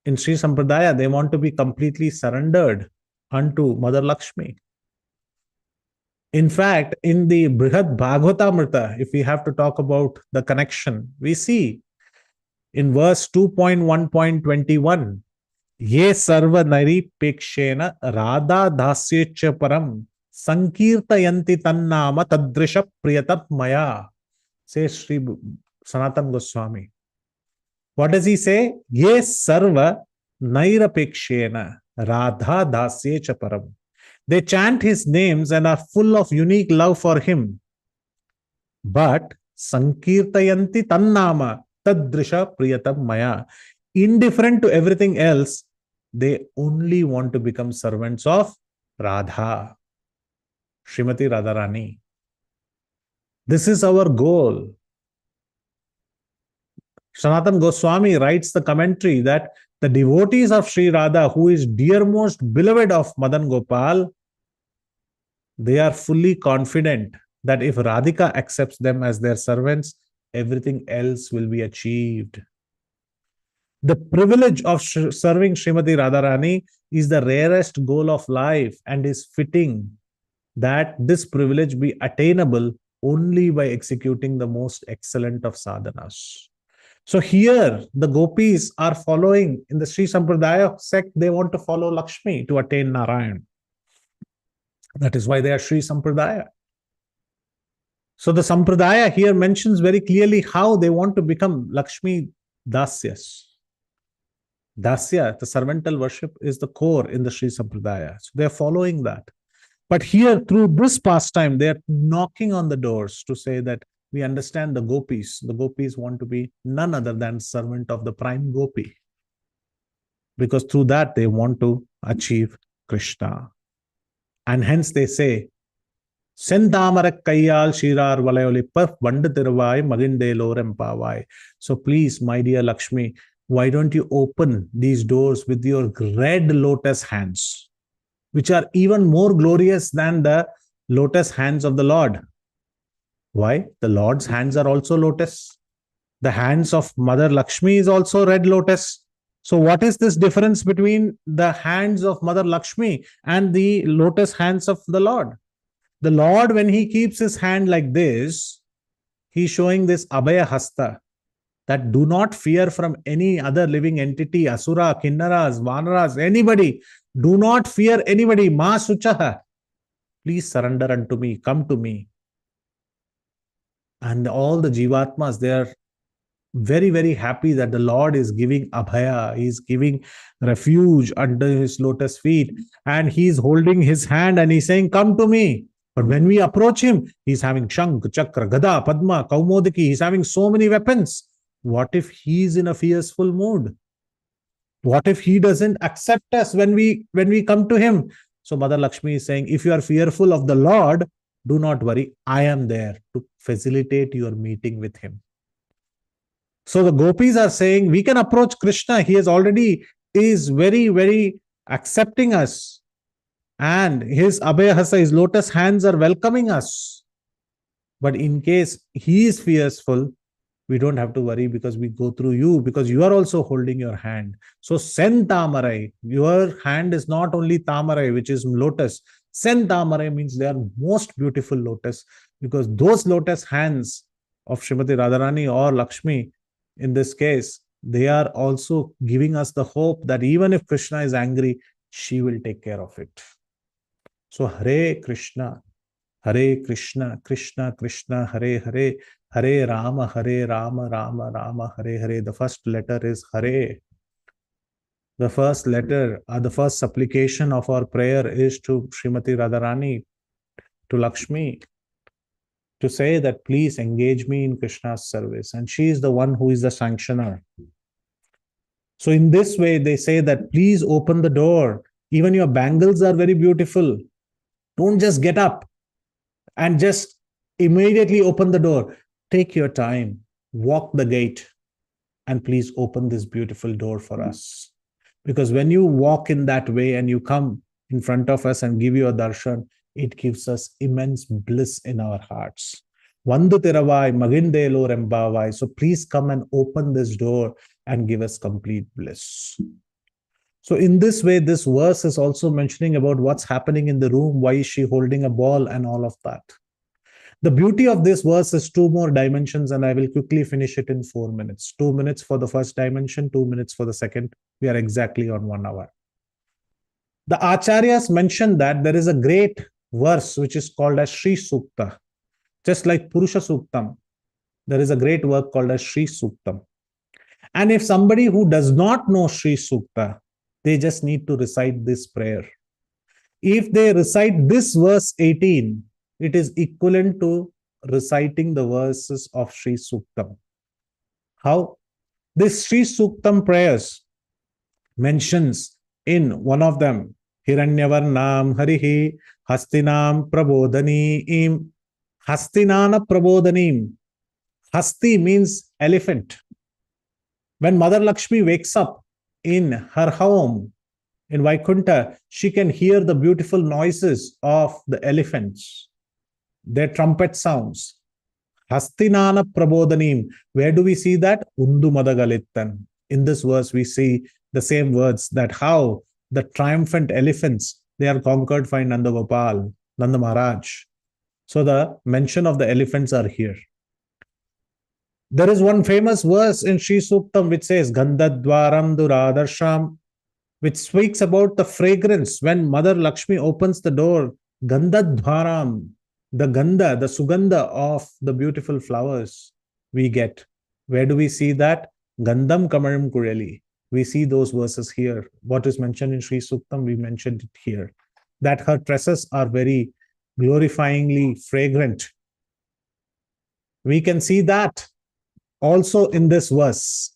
in Sri Sampradaya, they want to be completely surrendered unto Mother Lakshmi. In fact, in the Brihad Bhagavatamrita, if we have to talk about the connection, we see in verse 2.1.21, Ye sarva naripekshena radha dasyecha param sankirtayanti tannama tadrisha priyatat maya, says Sri Sanatana Goswami. What does he say? Ye sarva nairapekshena radha dasyecha param. They chant his names and are full of unique love for him. But sankirtayanti tannama tadrisha priyatam maya. Indifferent to everything else, they only want to become servants of Radha, Srimati Radharani. This is our goal. Sanatana Goswami writes the commentary that the devotees of Sri Radha, who is dearmost beloved of Madan Gopal, they are fully confident that if Radhika accepts them as their servants, everything else will be achieved. The privilege of serving Srimati Radharani is the rarest goal of life, and is fitting that this privilege be attainable only by executing the most excellent of sadhanas. So here, the gopis are following, in the Sri Sampradaya sect, they want to follow Lakshmi to attain Narayan. That is why they are Sri Sampradaya. So the Sampradaya here mentions very clearly how they want to become Lakshmi Dasyas. Dasya, the servantal worship, is the core in the Sri Sampradaya. So they are following that. But here, through this pastime, they are knocking on the doors to say that we understand the gopis. The gopis want to be none other than servant of the prime gopi, because through that they want to achieve Krishna. And hence they say, Sendamarak Kayyal Shirar Valayolipaf Vandatirvai Magindelo Rempavai. So please, my dear Lakshmi, why don't you open these doors with your red lotus hands? which are even more glorious than the lotus hands of the Lord. Why? The Lord's hands are also lotus. The hands of Mother Lakshmi is also red lotus. So what is this difference between the hands of Mother Lakshmi and the lotus hands of the Lord? The Lord, when he keeps his hand like this, he's showing this Abhaya Hasta, that do not fear from any other living entity, Asura, Kinnaras, Vanaras, anybody. Do not fear anybody. Ma Suchaha. Please surrender unto me. Come to me. And all the Jivatmas, they are very, very happy that the Lord is giving Abhaya. He's giving refuge under his lotus feet. And he's holding his hand and he's saying, come to me. But when we approach him, he's having Shank, Chakra, Gada, Padma, Kaumodiki. He's having so many weapons. What if he's in a fearful mood? What if he doesn't accept us when we come to him? So Mother Lakshmi is saying, if you are fearful of the Lord, do not worry. I am there to facilitate your meeting with him. So the gopis are saying, we can approach Krishna. He is very, very accepting us. And his Abhayahasa, his lotus hands are welcoming us. But in case he is fearful, we don't have to worry because we go through you, because you are also holding your hand. So Sen Tamarai, your hand is not only Tamarai, which is lotus. Sen Tamarai means they are most beautiful lotus, because those lotus hands of Srimati Radharani or Lakshmi, in this case, they are also giving us the hope that even if Krishna is angry, she will take care of it. So Hare Krishna, Krishna Krishna, Hare Hare, Hare Rama, Rama Rama, Hare Hare. The first letter is Hare. The first letter, the first supplication of our prayer is to Srimati Radharani, to Lakshmi, to say that please engage me in Krishna's service. And she is the one who is the sanctioner. So in this way, they say that please open the door. Even your bangles are very beautiful. Don't just get up and just immediately open the door. Take your time, walk the gate, and please open this beautiful door for us. Because when you walk in that way and you come in front of us and give you a darshan, it gives us immense bliss in our hearts. Vandu tiravai, magindelo rembavai. So please come and open this door and give us complete bliss. So in this way, this verse is also mentioning about what's happening in the room. Why is she holding a ball and all of that? The beauty of this verse is two more dimensions, and I will quickly finish it in 4 minutes. 2 minutes for the first dimension, 2 minutes for the second. We are exactly on 1 hour. The Acharyas mentioned that there is a great verse which is called as Sri Sukta. Just like Purusha Suktam, there is a great work called as Sri Suktam. And if somebody who does not know Sri Sukta, they just need to recite this prayer. If they recite this verse 18, it is equivalent to reciting the verses of Sri Suktam. How? This Sri Suktam prayers mentions in one of them, Hiranyavarnam Harihi Hastinam Prabodhanim. Hastinana Prabodhanim. Hasti means elephant. When Mother Lakshmi wakes up in her home in Vaikunta, she can hear the beautiful noises of the elephants, their trumpet sounds. Hastinana Prabodhanim. Where do we see that? Undu Madagalittan. In this verse, we see the same words, that how the triumphant elephants, they are conquered by Nanda Gopal, Nanda Maharaj. So the mention of the elephants are here. There is one famous verse in Sri Suktam which says, Gandhadwaram Duradarsham, which speaks about the fragrance. When Mother Lakshmi opens the door, Gandhadwaram, the Gandha, the Sugandha of the beautiful flowers we get. Where do we see that? Gandham Kamaram Kureli. We see those verses here. What is mentioned in Sri Suktam, we mentioned it here. That her tresses are very glorifyingly fragrant. We can see that also in this verse.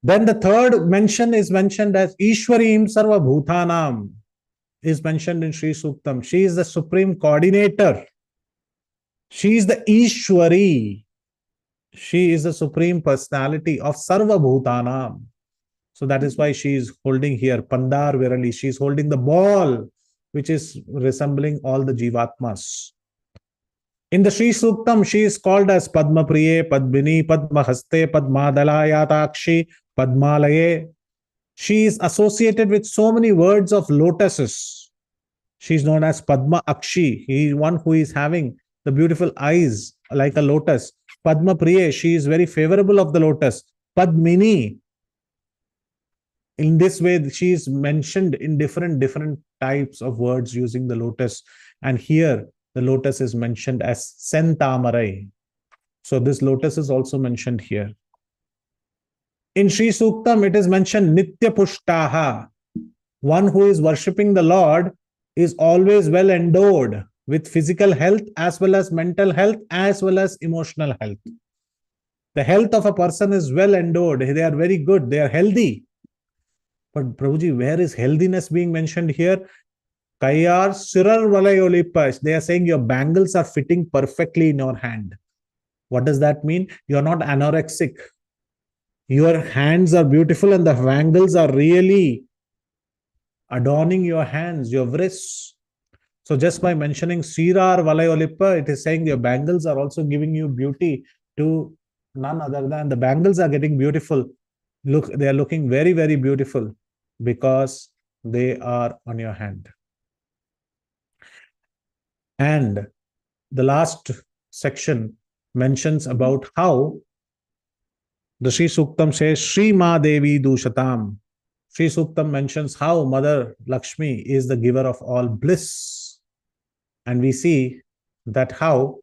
Then the third mention is mentioned as Ishwarim Sarva Bhutanam, is mentioned in Sri Suktam. She is the supreme coordinator. She is the Ishwari. She is the supreme personality of Sarva Bhutanam. So that is why she is holding here, Pandar Virali. She is holding the ball, which is resembling all the Jivatmas. In the Sri Suktam, she is called as Padma Priye, Padmini, Padma Haste, Padmadalayatakshi, Padmalaye. She is associated with so many words of lotuses. She is known as Padma Akshi. He is one who is having the beautiful eyes like a lotus. Padma Priye, she is very favorable of the lotus. Padmini, in this way, she is mentioned in different types of words using the lotus. And here, the lotus is mentioned as Sentamarai. So this lotus is also mentioned here. In Sri Suktam, it is mentioned Nitya Pushtaha. One who is worshipping the Lord is always well endowed with physical health as well as mental health as well as emotional health. The health of a person is well endowed. They are very good. They are healthy. But Prabhuji, where is healthiness being mentioned here? Kayar Sirar Valayolipas. They are saying your bangles are fitting perfectly in your hand. What does that mean? You are not anorexic. Your hands are beautiful and the bangles are really adorning your hands, your wrists. So just by mentioning Sirar Valayolippa, it is saying your bangles are also giving you beauty to none other than the bangles are getting beautiful. Look, they are looking very, very beautiful because they are on your hand. And the last section mentions about how the Sri Suktam says, Sri Ma Devi Dushatam. Sri Suktam mentions how Mother Lakshmi is the giver of all bliss. And we see that how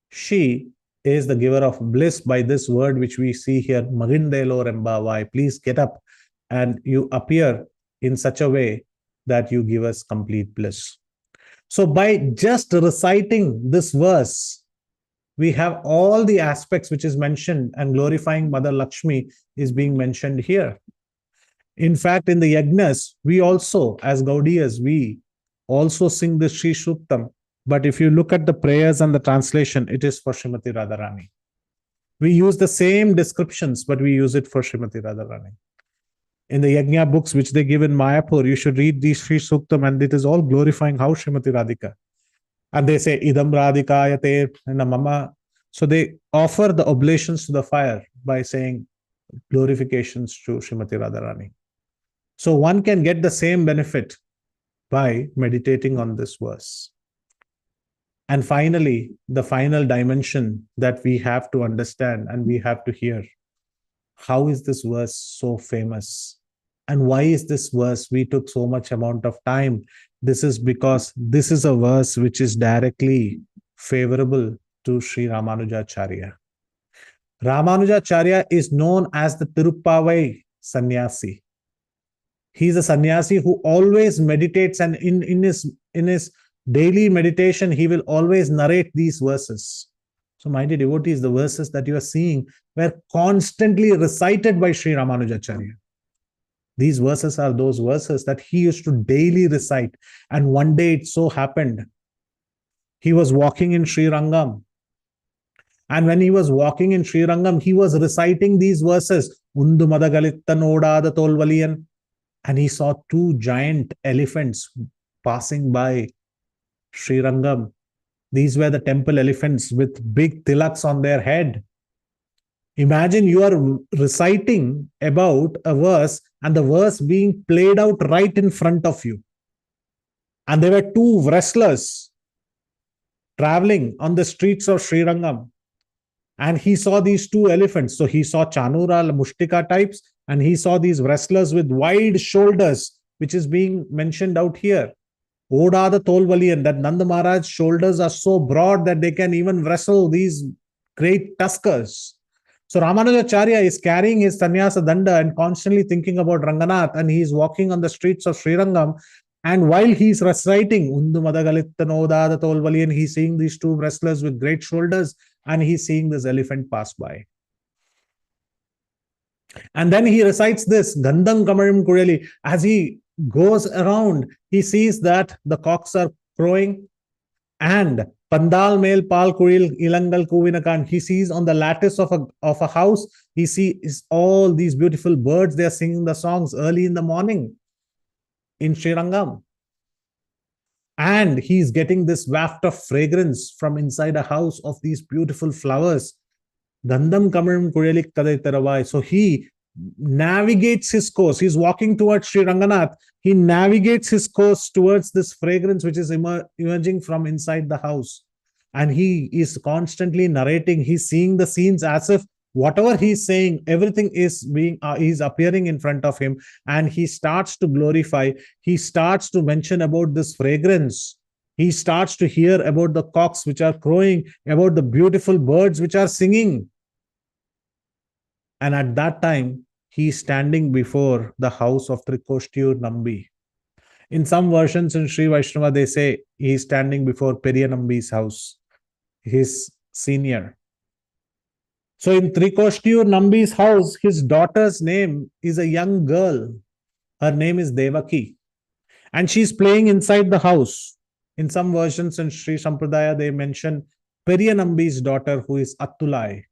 she is the giver of bliss by this word which we see here, Magindelo Rembavai. Please get up and you appear in such a way that you give us complete bliss. So by just reciting this verse, we have all the aspects which is mentioned, and glorifying Mother Lakshmi is being mentioned here. In fact, in the Yagnas, we also, as Gaudiyas, we also sing the Sri Suktam. But if you look at the prayers and the translation, it is for Srimati Radharani. We use the same descriptions, but we use it for Srimati Radharani. In the Yagna books which they give in Mayapur, you should read these Sri Suktam, and it is all glorifying how Srimati Radhika. And they say, Idam Radhikayate Namama. So they offer the oblations to the fire by saying glorifications to Srimati Radharani. So one can get the same benefit by meditating on this verse. And finally, the final dimension that we have to understand and we have to hear. How is this verse so famous? And why is this verse? We took so much amount of time. This is because this is a verse which is directly favorable to Sri Ramanujacharya. Ramanujacharya is known as the Tirupavai sannyasi. He's a sannyasi who always meditates, and in his daily meditation, he will always narrate these verses. So, my dear devotees, the verses that you are seeing were constantly recited by Sri Ramanujacharya. These verses are those verses that he used to daily recite. And one day it so happened, he was walking in Sri Rangam. And when he was walking in Sri Rangam, he was reciting these verses. Undu madagalittan odada tolvaliyan. And he saw two giant elephants passing by Sri Rangam. These were the temple elephants with big tilaks on their head. Imagine you are reciting about a verse and the verse being played out right in front of you. And there were two wrestlers traveling on the streets of Sri Rangam. And he saw these two elephants. So he saw Chanura, Mushtika types, and he saw these wrestlers with wide shoulders, which is being mentioned out here. Oda the Tolvalian, that Nanda Maharaj's shoulders are so broad that they can even wrestle these great tuskers. So Ramanujacharya is carrying his sannyasa danda and constantly thinking about Ranganath, and he is walking on the streets of Srirangam. And while he is reciting Undu Madagalittan Oda the Tolvalian, he's seeing these two wrestlers with great shoulders, and he's seeing this elephant pass by. And then he recites this Gandham Kamarim Kureli. As he goes around, he sees that the cocks are crowing and Pandal mel pal kuril ilangal kuvinakan. He sees on the lattice of a house, he sees all these beautiful birds. They are singing the songs early in the morning in Srirangam. And he's getting this waft of fragrance from inside a house of these beautiful flowers. Gandham Kamalam Kurelik Kadai Taravai. So he navigates his course. He's walking towards Sri Ranganath. He navigates his course towards this fragrance which is emerging from inside the house. And he is constantly narrating. He's seeing the scenes as if whatever he's saying, everything is appearing in front of him. And he starts to glorify. He starts to mention about this fragrance. He starts to hear about the cocks which are crowing, about the beautiful birds which are singing. And at that time, he is standing before the house of Trikoshtiyur Nambi. In some versions in Sri Vaishnava, they say he is standing before Periyanambi's house, his senior. So in Trikoshtiyur Nambi's house, his daughter's name is a young girl. Her name is Devaki. And she's playing inside the house. In some versions in Sri Sampradaya, they mention Periyanambi's daughter, who is Attulai.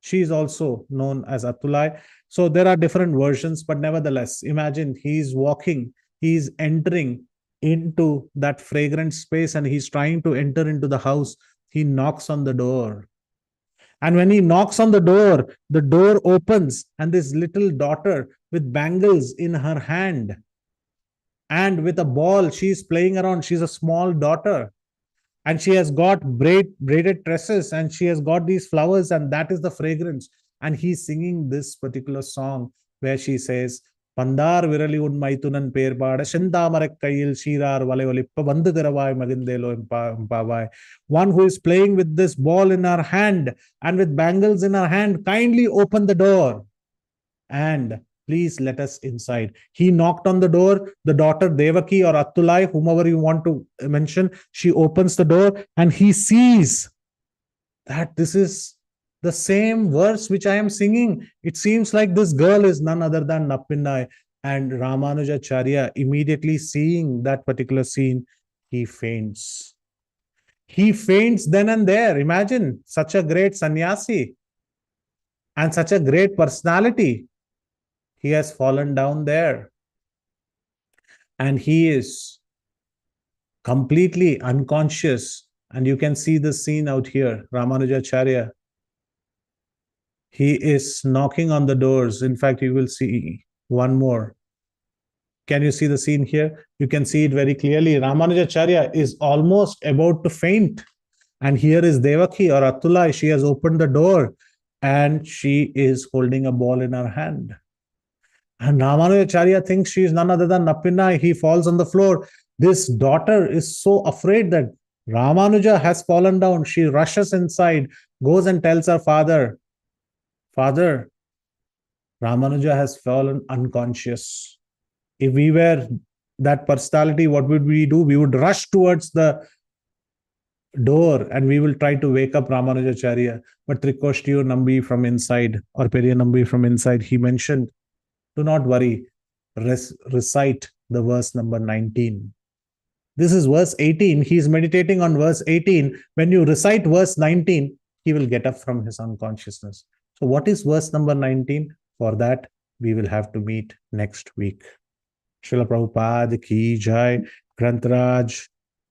She is also known as Attulai. So there are different versions, but nevertheless, imagine he's walking, he's entering into that fragrant space and he's trying to enter into the house. He knocks on the door. And when he knocks on the door opens and this little daughter with bangles in her hand and with a ball, she's playing around. She's a small daughter. And she has got braided tresses and she has got these flowers and that is the fragrance. And he's singing this particular song where she says, Pandar virali un maitunan perpada, Shendamarekkayil shirar valevalipa, Vandu Tiravai Magindelo Impavai. One who is playing with this ball in her hand and with bangles in her hand, kindly open the door and please let us inside. He knocked on the door. The daughter Devaki or Attulai, whomever you want to mention, she opens the door and he sees that this is the same verse which I am singing. It seems like this girl is none other than Nappinai. And Ramanujacharya, immediately seeing that particular scene, he faints. He faints then and there. Imagine such a great sannyasi and such a great personality. He has fallen down there. And he is completely unconscious. And you can see the scene out here. Ramanujacharya. He is knocking on the doors. In fact, you will see one more. Can you see the scene here? You can see it very clearly. Ramanujacharya is almost about to faint. And here is Devaki or Attulai. She has opened the door and she is holding a ball in her hand. And Ramanujacharya thinks she is none other than Nappinai. He falls on the floor. This daughter is so afraid that Ramanuja has fallen down. She rushes inside, goes and tells her father, Father, Ramanuja has fallen unconscious. If we were that personality, what would we do? We would rush towards the door and we will try to wake up Ramanujacharya. But Trikoshtiyur Nambi from inside or Periyanambi from inside, he mentioned, do not worry, recite the verse number 19. This is verse 18. He is meditating on verse 18. When you recite verse 19, he will get up from his unconsciousness. So what is verse number 19? For that, we will have to meet next week. Srila Prabhupada ki jai, Grantaraj,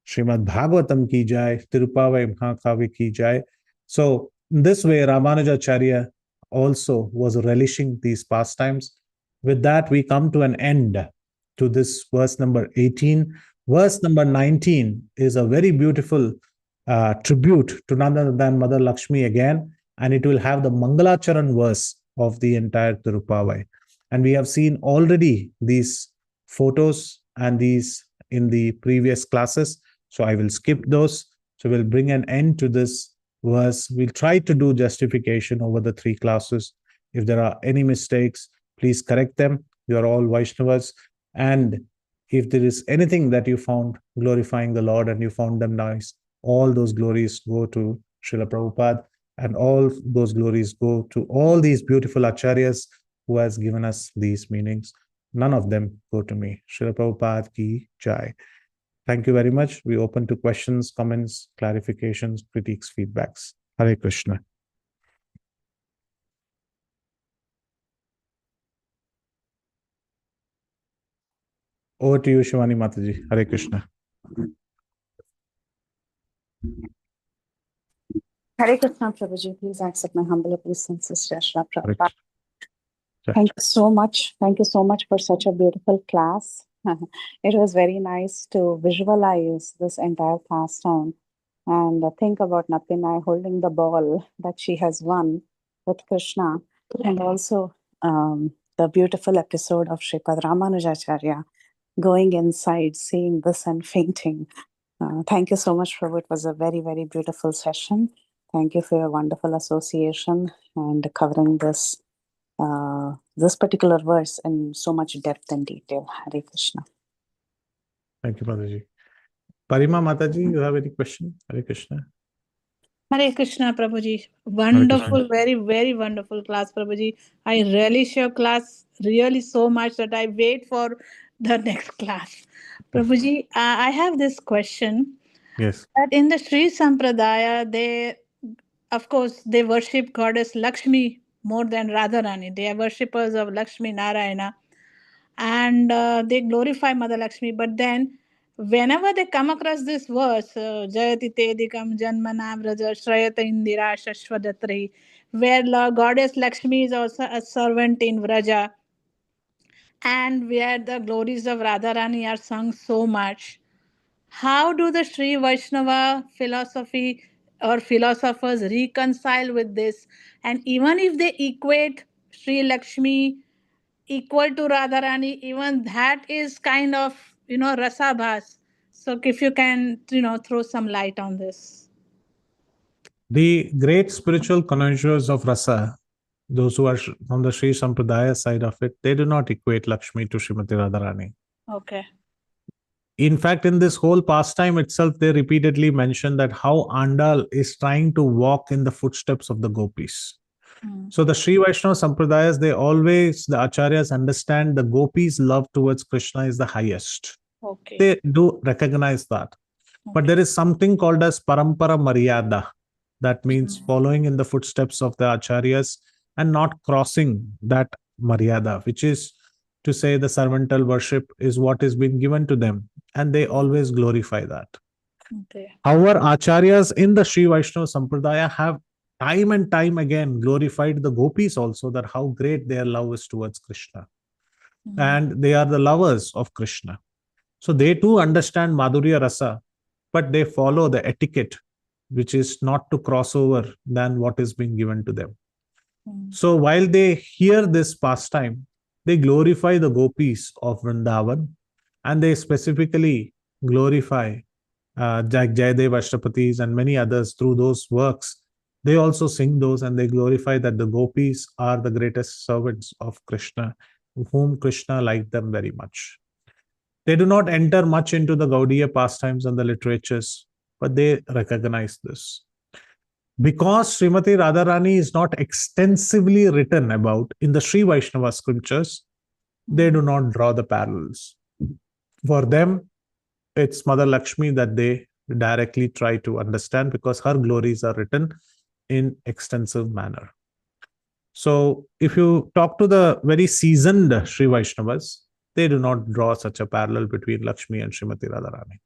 Srimad Bhagavatam ki jai, Tirupavai Mahakavi ki jai. So in this way, Ramanujacharya also was relishing these pastimes. With that, we come to an end to this verse number 18. Verse number 19 is a very beautiful tribute to none other than Mother Lakshmi again, and it will have the Mangalacharan verse of the entire Tirupavai. And we have seen already these photos and these in the previous classes, so I will skip those. So we'll bring an end to this verse. We'll try to do justification over the 3 classes. If there are any mistakes, please correct them. You are all Vaishnavas. And if there is anything that you found glorifying the Lord and you found them nice, all those glories go to Srila Prabhupada, and all those glories go to all these beautiful acharyas who has given us these meanings. None of them go to me. Srila Prabhupada ki jai. Thank you very much. We open to questions, comments, clarifications, critiques, feedbacks. Hare Krishna. Over to you, Shivani Mataji. Hare Krishna. Hare Krishna, Prabhuji. Please accept my humble obeisances, Jai Shri Hare Prabhupada. Krishna. Thank you so much. Thank you so much for such a beautiful class. It was very nice to visualize this entire pastime and think about Natinai holding the ball that she has won with Krishna, and also the beautiful episode of Sripad Ramanujacharya going inside, seeing this and fainting. Thank you so much, Prabhu. It was a very, very beautiful session. Thank you for your wonderful association and covering this particular verse in so much depth and detail. Hare Krishna. Thank you, Mataji. Parima Mataji, you have any question? Hare Krishna. Hare Krishna, Prabhuji. Krishna. Wonderful, very, very wonderful class, Prabhuji. I relish your class really so much that I wait for the next class. Prabhuji, I have this question. Yes. That in the Sri Sampradaya, of course, they worship goddess Lakshmi more than Radharani. They are worshippers of Lakshmi Narayana, and they glorify Mother Lakshmi. But then, whenever they come across this verse, Jayati Tedikam Janmana Vraja Shrayata Indira Shashvadatri, where goddess Lakshmi is also a servant in Vraja, and where the glories of Radharani are sung so much. How do the Sri Vaishnava philosophy or philosophers reconcile with this? And even if they equate Sri Lakshmi equal to Radharani, even that is kind of, rasabhas. So if you can, throw some light on this. The great spiritual connoisseurs of rasa, those who are from the Sri Sampradaya side of it, they do not equate Lakshmi to Srimati Radharani. Okay. In fact, in this whole pastime itself, they repeatedly mention that how Andal is trying to walk in the footsteps of the gopis. So the Sri Vaishnava Sampradayas, the Acharyas understand the gopis' love towards Krishna is the highest. Okay. They do recognize that. But there is something called as Parampara Maryada. That means following in the footsteps of the Acharyas and not crossing that Maryada, which is to say the servantal worship is what is being given to them. And they always glorify that. Okay. However, Acharyas in the Sri Vaishnava Sampradaya have time and time again glorified the gopis also, that how great their love is towards Krishna. And they are the lovers of Krishna. So they too understand Madhurya Rasa, but they follow the etiquette, which is not to cross over than what is being given to them. So while they hear this pastime, they glorify the gopis of Vrindavan, and they specifically glorify Jayadev Ashtapatis and many others through those works. They also sing those and they glorify that the gopis are the greatest servants of Krishna, whom Krishna liked them very much. They do not enter much into the Gaudiya pastimes and the literatures, but they recognize this. Because Srimati Radharani is not extensively written about in the Sri Vaishnava scriptures, they do not draw the parallels. For them, it's Mother Lakshmi that they directly try to understand because her glories are written in extensive manner. So if you talk to the very seasoned Sri Vaishnavas, they do not draw such a parallel between Lakshmi and Srimati Radharani.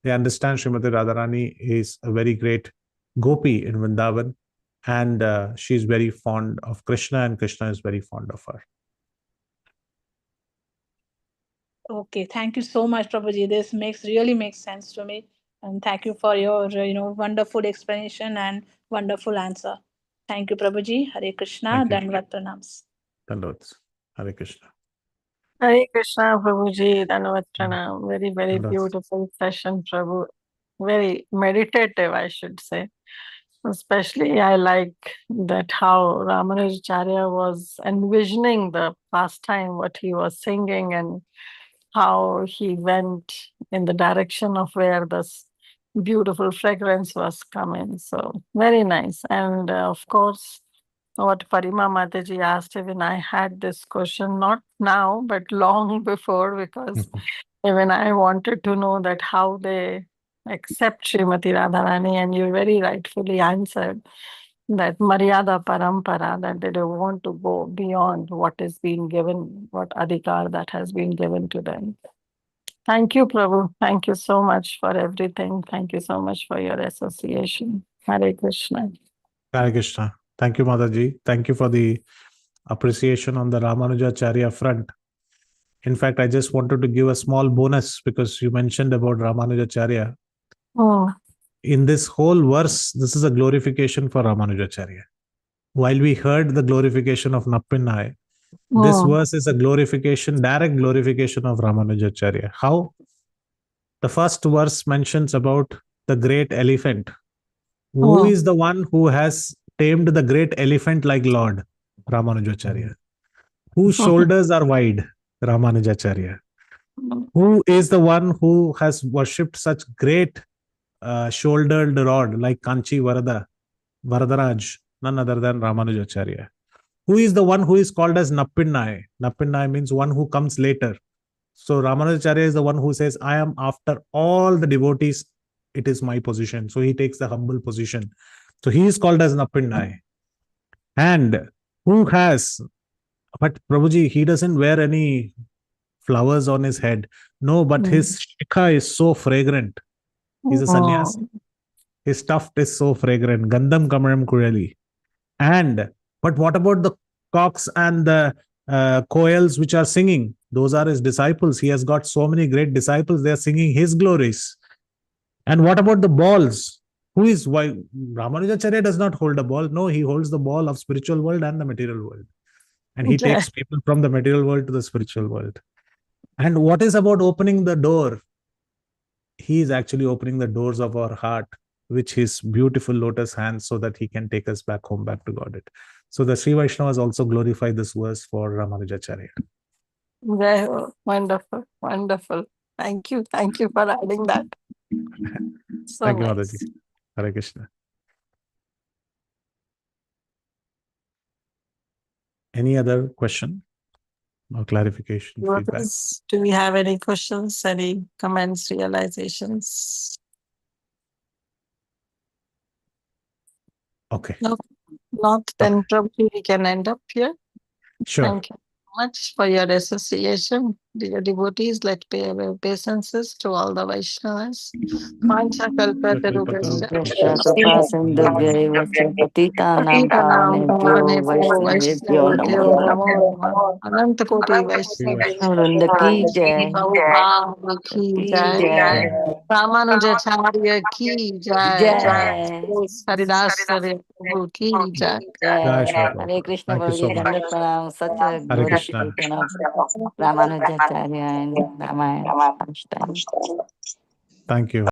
They understand Srimati Radharani is a very great gopi in Vrindavan, and she is very fond of Krishna, and Krishna is very fond of her. Okay, thank you so much, Prabhuji. This really makes sense to me. And thank you for your, wonderful explanation and wonderful answer. Thank you, Prabhuji. Hare Krishna. Dandavat pranams. Dandavat. Hare Krishna. Hare Krishna, Prabhuji, Dandavat Pranam. Very, very Dandavat. beautiful session, Prabhu. Very meditative, I should say. Especially, I like that how Ramanujacharya was envisioning the pastime, what he was singing, and how he went in the direction of where this beautiful fragrance was coming. So, very nice. And of course, what Parima Mataji asked even I had this question, not now, but long before, because even I wanted to know that how they accept Srimati Radharani, and you very rightfully answered that Maryada Parampara, that they don't want to go beyond what is being given, what adhikar that has been given to them. Thank you, Prabhu. Thank you so much for everything. Thank you so much for your association. Hare Krishna. Hare Krishna. Thank you, Mataji. Thank you for the appreciation on the Ramanujacharya front. In fact, I just wanted to give a small bonus because you mentioned about Ramanujacharya. Oh, In this whole verse, this is a glorification for Ramanujacharya. While we heard the glorification of Nappinai, this verse is a glorification, direct glorification of Ramanujacharya. How? The first verse mentions about the great elephant. Who is the one who has tamed the great elephant like Lord? Ramanujacharya. Whose shoulders are wide? Ramanujacharya. Who is the one who has worshipped such great shouldered rod like Kanchi Varadaraj? None other than Ramanujacharya. Who is the one who is called as Nappinai? Nappinai means one who comes later. So Ramanujacharya is the one who says, I am after all the devotees, it is my position. So he takes the humble position. So he is called as Nappinai. And who has, but Prabhuji, he doesn't wear any flowers on his head. No, but his shikha is so fragrant. He's a sannyasi. His tuft is so fragrant. Gandham Kamaram Kureli. And, but what about the cocks and the koels which are singing? Those are his disciples. He has got so many great disciples. They are singing his glories. And what about the balls? Who is why Ramanujacharya does not hold a ball? No, he holds the ball of spiritual world and the material world. And he takes people from the material world to the spiritual world. And what is about opening the door? He is actually opening the doors of our heart, which his beautiful lotus hands, so that he can take us back home, back to Godhead. So the Sri Vaishnavas also glorify this verse for Ramanujacharya. Wonderful, wonderful. Thank you for adding that. So Thank you, nice. Mataji. Hare Krishna. Any other question or clarification, feedback? Do we have any questions, any comments, realizations? Okay. No, not then probably we can end up here. Sure. Thank you so much for your association. Dear devotees, let pay our obeisances to all the Vaishnavas. Mancha kalpatarubhasya. कृपा सिन्धुभ्यैव पतितानां पावनेभ्यो वैष्णवेभ्यो नमो नमः। अनंत कोटि वृंद की जय की की जय। जय रामानुजाचार्य की जय। जय हरिदास प्रभु की जय। Jai जय Shri Hare Prabhupada. Krishna Thank you बोलिए so much. दंडक प्रणाम सच Hare Krishna. glorification of Ramanujaचार्य and Ramayana. Thank you.